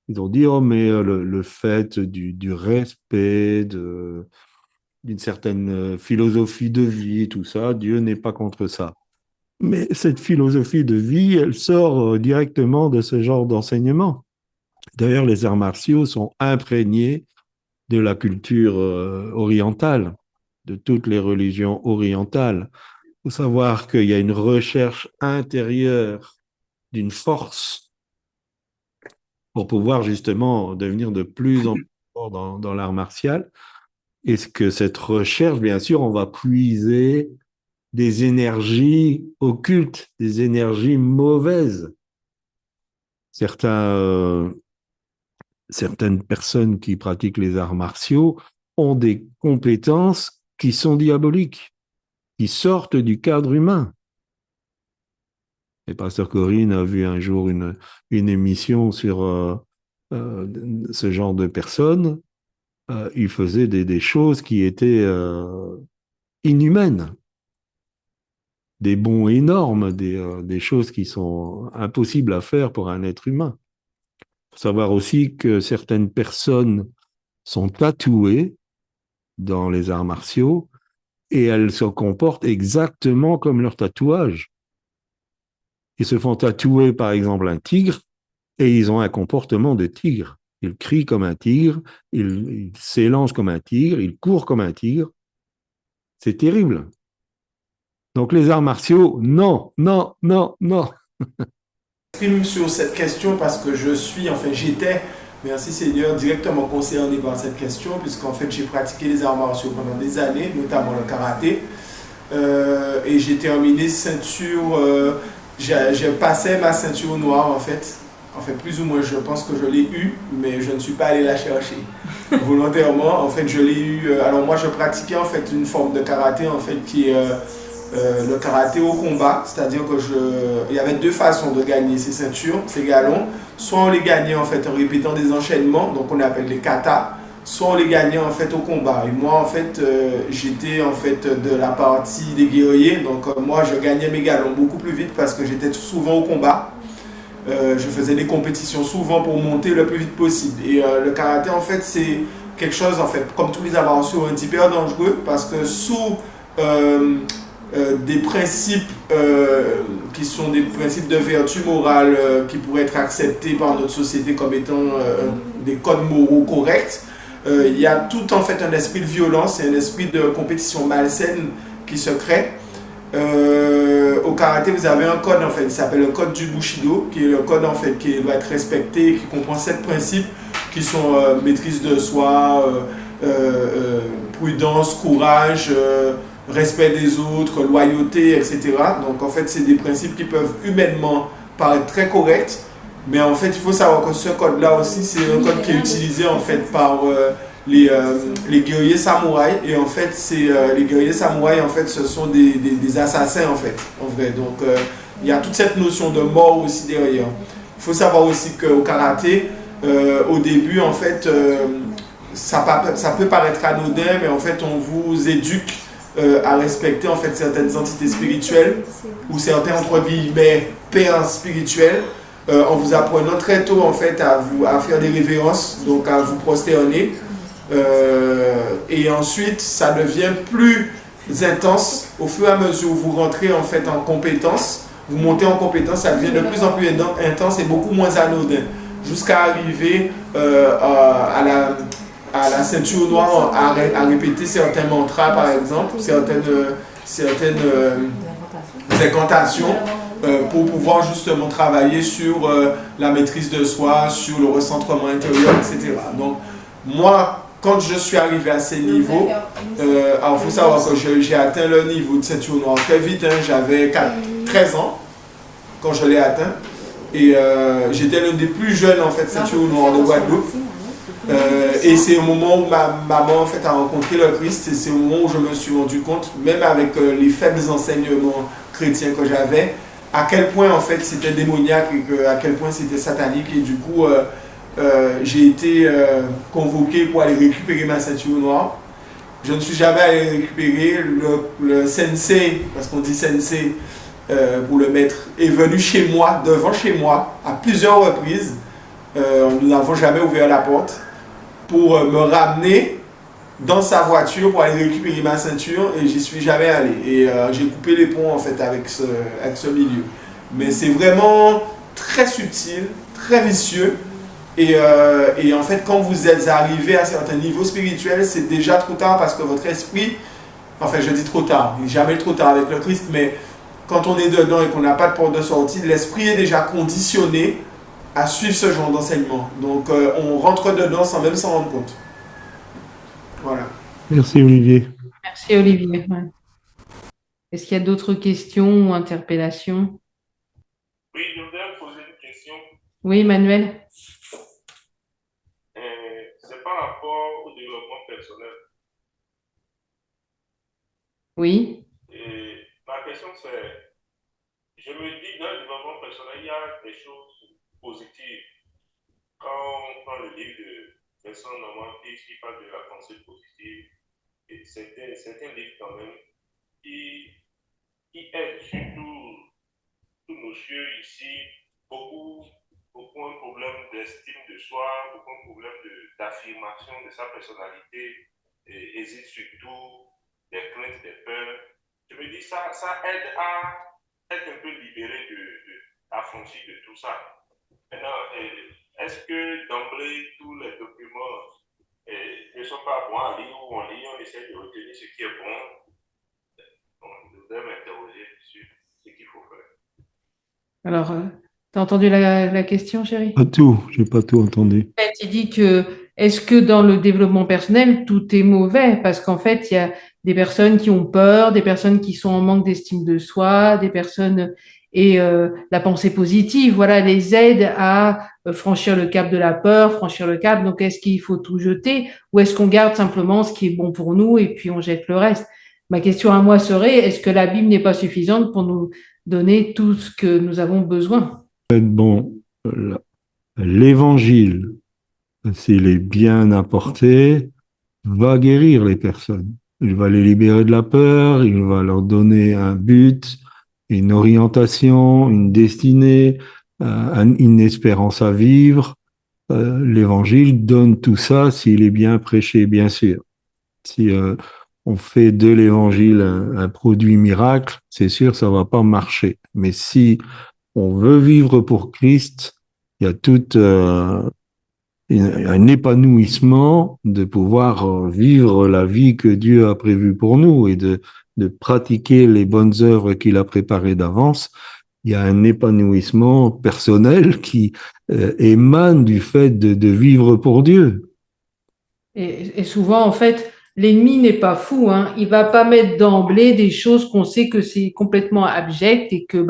ils ont dit, oh, mais le fait du respect, d'une certaine philosophie de vie, tout ça, Dieu n'est pas contre ça. Mais cette philosophie de vie, elle sort directement de ce genre d'enseignement. D'ailleurs, les arts martiaux sont imprégnés de la culture orientale, de toutes les religions orientales. Il faut savoir qu'il y a une recherche intérieure d'une force pour pouvoir justement devenir de plus en plus fort dans l'art martial. Et que cette recherche, bien sûr, on va puiser des énergies occultes, des énergies mauvaises. Certaines personnes qui pratiquent les arts martiaux ont des compétences qui sont diaboliques, qui sortent du cadre humain. Et Pasteur Corinne a vu un jour une émission sur ce genre de personnes. Il faisait des choses qui étaient inhumaines, des bonds énormes, des choses qui sont impossibles à faire pour un être humain. Il faut savoir aussi que certaines personnes sont tatouées dans les arts martiaux et elles se comportent exactement comme leur tatouage. Ils se font tatouer, par exemple, un tigre et ils ont un comportement de tigre. Ils crient comme un tigre, ils s'élancent comme un tigre, ils courent comme un tigre. C'est terrible. Donc les arts martiaux, non, non, non, non. J'exprime sur cette question parce que j'étais, merci Seigneur, directement concerné par cette question, puisqu'en fait j'ai pratiqué les arts martiaux pendant des années, notamment le karaté, et j'ai terminé ceinture, j'ai passé ma ceinture noire en fait, plus ou moins je pense que je l'ai eue, mais je ne suis pas allé la chercher volontairement, en fait je l'ai eue, alors moi je pratiquais en fait une forme de karaté en fait qui est le karaté au combat, c'est-à-dire que il y avait deux façons de gagner ces ceintures, ces galons. Soit on les gagnait en fait en répétant des enchaînements, donc on appelle les katas, soit on les gagnait en fait au combat. Et moi en fait, j'étais en fait de la partie des guerriers, donc moi je gagnais mes galons beaucoup plus vite parce que j'étais souvent au combat. Je faisais des compétitions souvent pour monter le plus vite possible. Et le karaté en fait c'est quelque chose en fait, comme tous les arts martiaux, hyper dangereux parce que sous des principes qui sont des principes de vertu morale qui pourraient être acceptés par notre société comme étant des codes moraux corrects. Il y a tout en fait un esprit de violence et un esprit de compétition malsaine qui se crée. Au karaté, vous avez un code en fait, qui s'appelle le code du Bushido, qui est le code en fait qui doit être respecté, qui comprend 7 principes qui sont maîtrise de soi, prudence, courage, respect des autres, loyauté, etc. Donc en fait, c'est des principes qui peuvent humainement paraître très corrects, mais en fait, il faut savoir que ce code-là aussi, c'est un code qui est utilisé en fait par les guerriers samouraïs. Et en fait, les guerriers samouraïs, en fait, ce sont des assassins en fait, en vrai. Donc il y a toute cette notion de mort aussi derrière. Il faut savoir aussi qu'au karaté, au début, en fait, ça peut paraître anodin, mais en fait, on vous éduque à respecter en fait certaines entités spirituelles ou certains entre guillemets pères spirituels en vous apprenant très tôt en fait à faire des révérences, donc à vous prosterner. Et ensuite, ça devient plus intense au fur et à mesure où vous rentrez en fait en compétence. Vous montez en compétence, ça devient de plus en plus intense et beaucoup moins anodin, jusqu'à arriver à la ceinture noire, à répéter certains mantras par exemple, certaines incantations pour pouvoir justement travailler sur la maîtrise de soi, sur le recentrement intérieur, etc. Donc moi, quand je suis arrivé à ces niveaux, alors il faut savoir que j'ai atteint le niveau de ceinture noire très vite, hein, j'avais 13 ans quand je l'ai atteint, et j'étais l'un des plus jeunes en fait ceinture noire de Guadeloupe. Et c'est au moment où ma maman en fait, a rencontré le Christ, et c'est au moment où je me suis rendu compte, même avec les faibles enseignements chrétiens que j'avais, à quel point en fait c'était démoniaque et à quel point c'était satanique. Et du coup, j'ai été convoqué pour aller récupérer ma ceinture noire. Je ne suis jamais allé récupérer. Le sensei, parce qu'on dit sensei pour le maître, est venu chez moi, devant chez moi, à plusieurs reprises. Nous n'avons jamais ouvert la porte pour me ramener dans sa voiture pour aller récupérer ma ceinture, et j'y suis jamais allé. Et j'ai coupé les ponts en fait avec ce milieu. Mais c'est vraiment très subtil, très vicieux. Et en fait, quand vous êtes arrivé à certains niveaux spirituels, c'est déjà trop tard parce que votre esprit, enfin je dis trop tard, il n'est jamais trop tard avec le Christ, mais quand on est dedans et qu'on n'a pas de porte de sortie, l'esprit est déjà conditionné à suivre ce genre d'enseignement. Donc on rentre dedans sans même s'en rendre compte. Voilà. Merci Olivier. Merci Olivier. Ouais. Est-ce qu'il y a d'autres questions ou interpellations? Oui, je voudrais poser une question. Oui, Manuel. C'est par rapport au développement personnel. Oui. Et ma question c'est, je me dis dans le développement personnel, il y a des choses positives. Quand on prend le livre de personnes normales qui parlent de la pensée positive, et certains livres quand même, qui aident surtout tous nos cieux ici, beaucoup un problème d'estime de soi, beaucoup un problème d'affirmation de sa personnalité, et hésite surtout des craintes, des peurs. Je me dis ça aide à être un peu libéré affranchi de tout ça. Maintenant, est-ce que d'emblée tous les documents ne sont pas bons à lire, ou on lit, on essaie de retenir ce qui est bon? Donc, je voudrais m'interroger sur ce qu'il faut faire. Alors, tu as entendu la question, chérie? Pas tout, j'ai pas tout entendu. En fait, il dit que est-ce que dans le développement personnel, tout est mauvais? Parce qu'en fait, il y a des personnes qui ont peur, des personnes qui sont en manque d'estime de soi, des personnes... Et la pensée positive, voilà, les aide à franchir le cap de la peur, franchir le cap. Donc, est-ce qu'il faut tout jeter, ou est-ce qu'on garde simplement ce qui est bon pour nous et puis on jette le reste? Ma question à moi serait, est-ce que la Bible n'est pas suffisante pour nous donner tout ce que nous avons besoin? Bon, l'évangile, s'il est bien apporté, va guérir les personnes. Il va les libérer de la peur, il va leur donner un but, une orientation, une destinée, une espérance à vivre. L'évangile donne tout ça s'il est bien prêché, bien sûr. Si on fait de l'évangile un produit miracle, c'est sûr, ça va pas marcher. Mais si on veut vivre pour Christ, il y a tout un épanouissement de pouvoir vivre la vie que Dieu a prévue pour nous et de pratiquer les bonnes œuvres qu'il a préparées d'avance. Il y a un épanouissement personnel qui émane du fait de vivre pour Dieu. Et souvent, en fait, l'ennemi n'est pas fou, hein. Il va pas mettre d'emblée des choses qu'on sait que c'est complètement abject et que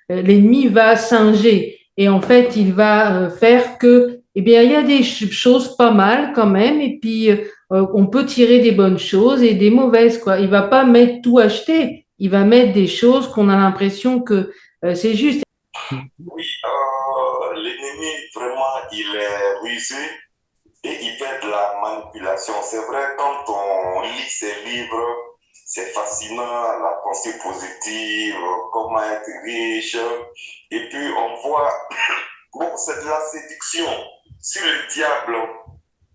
l'ennemi va singer. Et en fait, il va faire que, eh bien, il y a des choses pas mal quand même, et puis on peut tirer des bonnes choses et des mauvaises, quoi. Il va pas mettre tout acheté. Il va mettre des choses qu'on a l'impression que c'est juste. Oui, l'ennemi il est rusé et il fait de la manipulation. C'est vrai, quand on lit ses livres, c'est fascinant, la pensée positive, comment être riche. Et puis on voit, bon, c'est de la séduction. Si le diable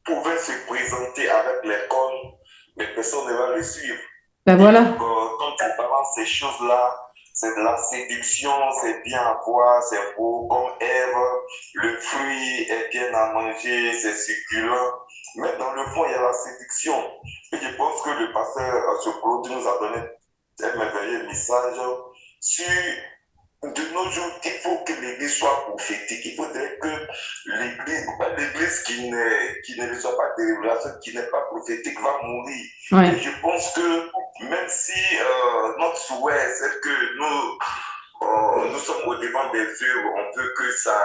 pouvait se présenter avec les cornes, mais personne ne va le suivre. Ben voilà. Donc, quand on balance ces choses-là, c'est de la séduction, c'est bien à voir, c'est beau, comme Ève, le fruit est bien à manger, c'est succulent. Mais dans le fond, il y a la séduction. Et je pense que le pasteur Claude nous a donné un merveilleux message sur de nos jours, il faut que l'Église soit prophétique. Il faudrait que l'Église qui ne reçoit pas de révélation, qui n'est pas prophétique, va mourir. Ouais. Et je pense que même si notre souhait, c'est que nous sommes au devant des œuvres, on veut que ça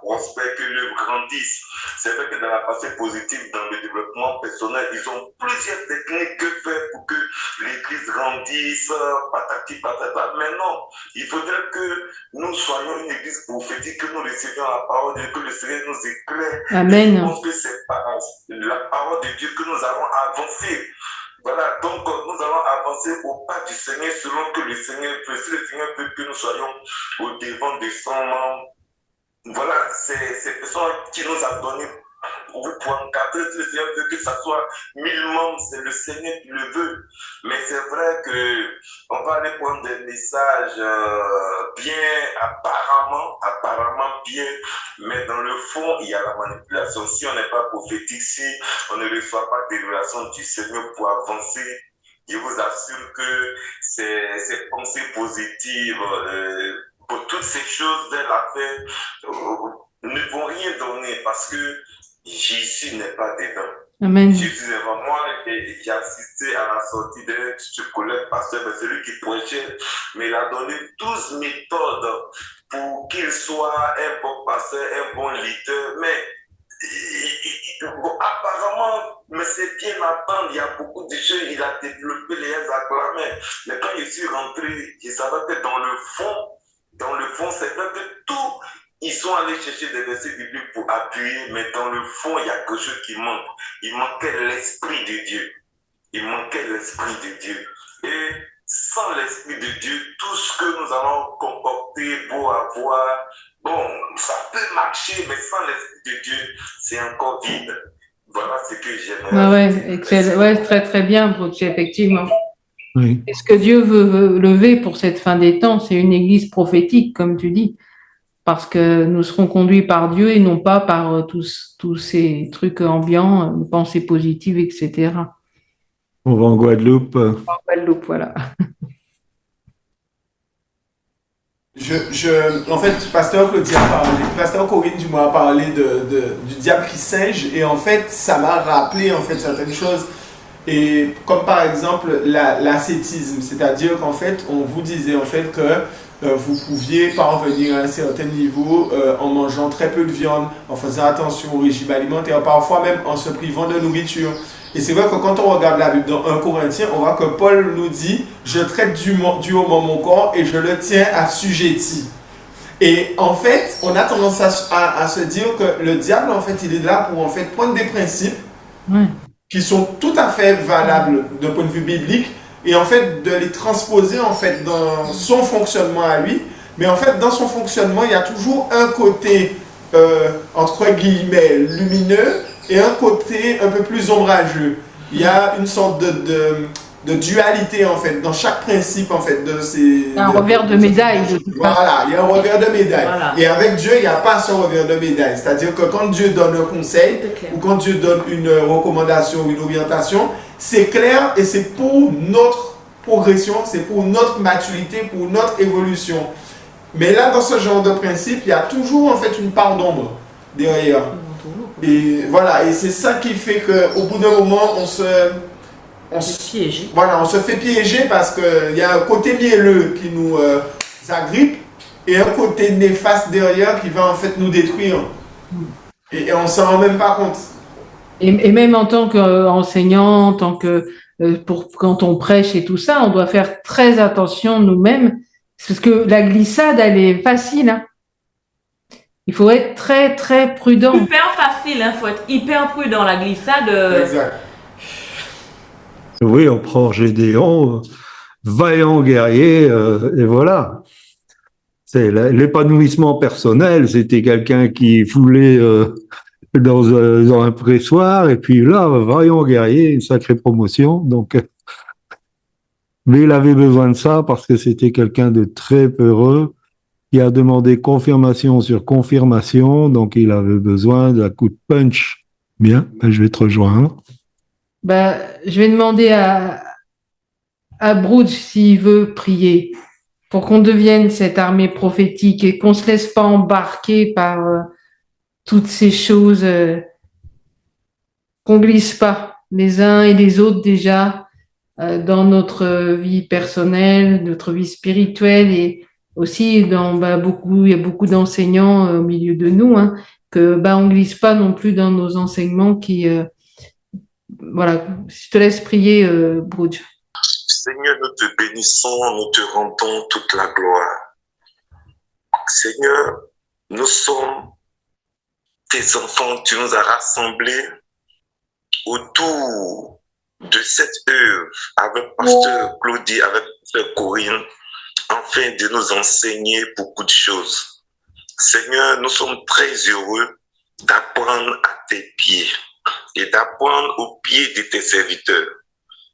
prospère, que l'œuvre grandisse. C'est vrai que dans la pensée positive, dans le développement personnel, ils ont plusieurs techniques que faire pour que l'Église grandisse, patati patata. Mais non, il faudrait que nous soyons une Église prophétique, que nous recevions la parole de Dieu, que le Seigneur nous éclaire. Amen. Et je pense que c'est par la parole de Dieu que nous allons avancer. Voilà, donc nous allons avancer au pas du Seigneur selon que le Seigneur veut. Si le Seigneur veut que nous soyons au devant de son nom, voilà, c'est personne qui nous a donné pour encadrer. Si le Seigneur veut que ça soit 1000 membres, c'est le Seigneur qui le veut. Mais c'est vrai qu'on va aller prendre des messages bien, apparemment bien, mais dans le fond, il y a la manipulation. Si on n'est pas prophétique, si on ne reçoit pas des relations du Seigneur pour avancer, je vous assure que ces pensées positives, pour toutes ces choses vers la paix, ne vont rien donner parce que Jésus n'est pas dedans. Amen. Jésus est vraiment, moi, j'ai assisté à la sortie d'un collègue pasteur, celui qui prêchait, mais il a donné 12 méthodes pour qu'il soit un bon pasteur, un bon leader. Mais apparemment, mais c'est bien attendre, il y a beaucoup de choses, il a développé les acclamés. Mais quand je suis rentré, je savais que dans le fond, c'est vrai que tout, ils sont allés chercher des versets bibliques pour appuyer, mais dans le fond, il y a quelque chose qui manque. Il manquait l'Esprit de Dieu. Il manquait l'Esprit de Dieu. Et sans l'Esprit de Dieu, tout ce que nous allons comporter, beau avoir, bon, ça peut marcher, mais sans l'Esprit de Dieu, c'est encore vide. Voilà ce que j'aimerais. Ouais, excellent. Ouais, très très bien, Brooke, effectivement. Oui. Et ce que Dieu veut lever pour cette fin des temps, c'est une église prophétique, comme tu dis, parce que nous serons conduits par Dieu et non pas par tous ces trucs ambiants, pensées positives, etc. On va en Guadeloupe. En Guadeloupe, voilà. En fait, Pasteur Claudia a parlé, Pasteur Corinne du moins a parlé du diable qui singe, et en fait, ça m'a rappelé en fait certaines choses. Et comme par exemple l'ascétisme, c'est-à-dire qu'en fait, on vous disait en fait que vous pouviez parvenir à un certain niveau en mangeant très peu de viande, en faisant attention au régime alimentaire, parfois même en se privant de nourriture. Et c'est vrai que quand on regarde la Bible dans 1 Corinthiens, on voit que Paul nous dit « Je traite durement mon corps et je le tiens assujetti ». Et en fait, on a tendance à se dire que le diable, en fait, il est là pour en fait prendre des principes qui sont tout à fait valables d'un point de vue biblique et en fait de les transposer en fait dans son fonctionnement à lui. Mais en fait, dans son fonctionnement, il y a toujours un côté entre guillemets lumineux et un côté un peu plus ombrageux. Il y a une sorte de dualité en fait dans chaque principe en fait de ces. Un revers de médaille. Voilà, il y a un revers de médaille. Voilà. Et avec Dieu, il n'y a pas ce revers de médaille. C'est-à-dire que quand Dieu donne un conseil ou quand Dieu donne une recommandation ou une orientation, c'est clair et c'est pour notre progression, c'est pour notre maturité, pour notre évolution. Mais là, dans ce genre de principe, il y a toujours en fait une part d'ombre derrière. Et voilà, et c'est ça qui fait qu'au bout d'un moment, on se fait piéger parce qu'il y a un côté mielleux qui nous agrippe et un côté néfaste derrière qui va en fait nous détruire. Et on ne s'en rend même pas compte. Et même en tant qu'enseignant, quand on prêche et tout ça, on doit faire très attention nous-mêmes, parce que la glissade, elle est facile. Hein. Il faut être très, très prudent. Super facile, il faut être hyper prudent. La glissade, Exact. Oui, on prend Gédéon, vaillant guerrier, et voilà. C'est l'épanouissement personnel. C'était quelqu'un qui foulait dans un pressoir, et puis là, vaillant guerrier, une sacrée promotion. Donc, mais il avait besoin de ça parce que c'était quelqu'un de très peureux qui a demandé confirmation sur confirmation, donc il avait besoin d'un coup de punch. Bien, ben, je vais te rejoindre. Ben, je vais demander à Bruce s'il veut prier pour qu'on devienne cette armée prophétique et qu'on ne se laisse pas embarquer par toutes ces choses, qu'on glisse pas les uns et les autres déjà dans notre vie personnelle, notre vie spirituelle et aussi dans il y a beaucoup d'enseignants au milieu de nous, hein, que on glisse pas non plus dans nos enseignements qui voilà. Je te laisse prier, Bruce. Seigneur, nous te bénissons, nous te rendons toute la gloire. Seigneur, nous sommes tes enfants, tu nous as rassemblés autour de cette œuvre avec Pasteur Claudie, avec Pasteur Corinne, afin de nous enseigner beaucoup de choses. Seigneur, nous sommes très heureux d'apprendre à tes pieds et d'apprendre aux pieds de tes serviteurs.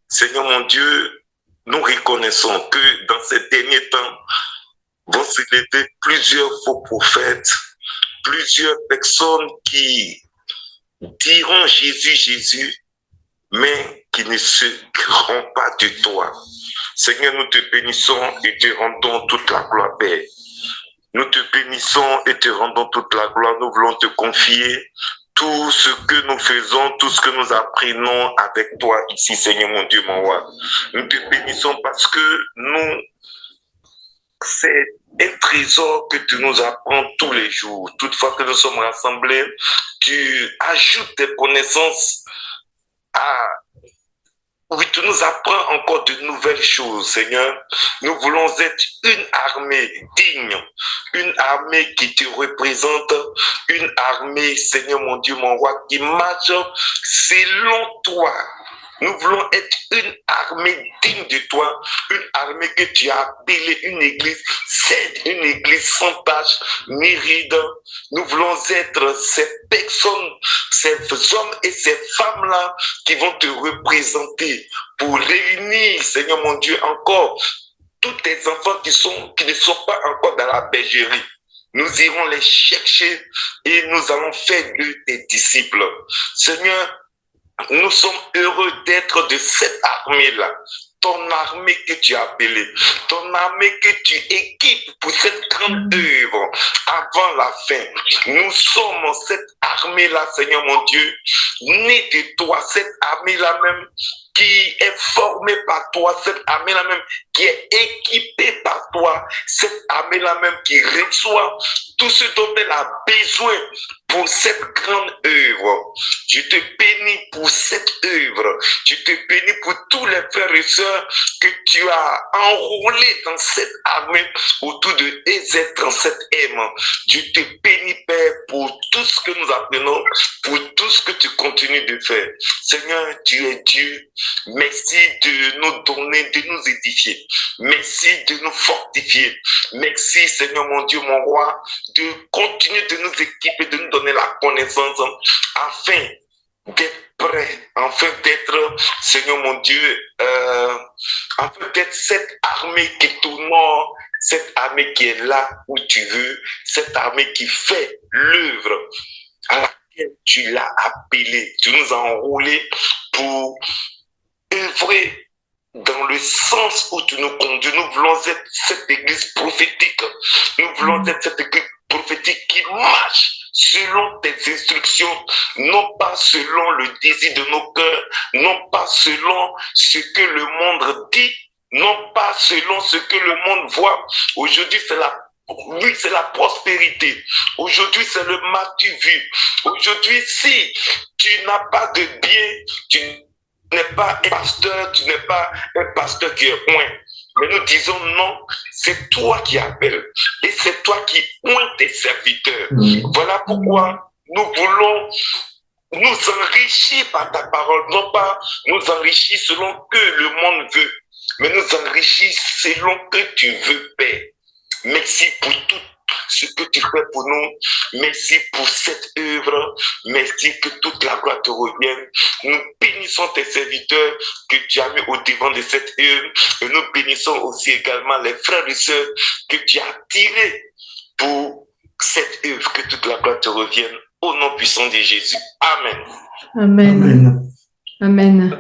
Seigneur mon Dieu, nous reconnaissons que dans ces derniers temps, vont se lever plusieurs faux prophètes, plusieurs personnes qui diront Jésus, Jésus, mais qui ne se rendent pas de toi. Seigneur, nous te bénissons et te rendons toute la gloire, Père. Nous te bénissons et te rendons toute la gloire. Nous voulons te confier tout ce que nous faisons, tout ce que nous apprenons avec toi ici, Seigneur mon Dieu, mon roi. Nous te bénissons parce que c'est un trésor que tu nous apprends tous les jours. Toutefois que nous sommes rassemblés, tu ajoutes tes connaissances à... Oui, tu nous apprends encore de nouvelles choses, Seigneur. Nous voulons être une armée digne, une armée qui te représente, une armée, Seigneur mon Dieu, mon roi, qui marche selon toi. Nous voulons être une armée digne de toi, une armée que tu as appelée une église sainte, une église sans tache, ni ride. Nous voulons être ces personnes, ces hommes et ces femmes-là qui vont te représenter pour réunir, Seigneur mon Dieu, encore tous tes enfants qui ne sont pas encore dans la bergerie. Nous irons les chercher et nous allons faire de tes disciples. Seigneur, nous sommes heureux d'être de cette armée-là, ton armée que tu as appelée, ton armée que tu équipes pour cette grande œuvre avant la fin. Nous sommes cette armée-là, Seigneur mon Dieu, née de toi, cette armée-là même qui est formée par toi, cette armée-là même qui est équipée par toi, cette armée-là même qui reçoit tout ce dont elle a besoin pour cette grande œuvre. Je te bénis pour cette œuvre. Je te bénis pour tous les frères et sœurs que tu as enrôlés dans cette armée autour de EZ37M. Je te bénis, Père, pour tout ce que nous apprenons, pour tout ce que tu continues de faire. Seigneur, tu es Dieu. Merci de nous donner, de nous édifier. Merci de nous fortifier. Merci, Seigneur mon Dieu, mon roi, de continuer de nous équiper, de nous donner la connaissance afin d'être prêt, afin d'être, Seigneur mon Dieu, afin d'être cette armée qui t'honore, cette armée qui est là où tu veux, cette armée qui fait l'œuvre à laquelle tu l'as appelée. Tu nous as enrôlés pour œuvrer dans le sens où tu nous conduis. Nous voulons être cette église prophétique. Nous voulons être cette église prophétique qui marche selon tes instructions, non pas selon le désir de nos cœurs, non pas selon ce que le monde dit, non pas selon ce que le monde voit. Aujourd'hui, c'est la prospérité. Aujourd'hui, c'est le matu vu. Aujourd'hui, si tu n'as pas de bien, tu n'es pas un pasteur, tu n'es pas un pasteur qui est loin. Mais nous disons non, c'est toi qui appelles et c'est toi qui oins tes serviteurs. Voilà pourquoi nous voulons nous enrichir par ta parole, non pas nous enrichir selon que le monde veut, mais nous enrichir selon que tu veux, Père. Merci pour tout ce que tu fais pour nous. Merci pour cette œuvre. Merci que toute la gloire te revienne. Nous bénissons tes serviteurs que tu as mis au devant de cette œuvre. Et nous bénissons aussi également les frères et sœurs que tu as tirés pour cette œuvre. Que toute la gloire te revienne. Au nom puissant de Jésus. Amen. Amen. Amen.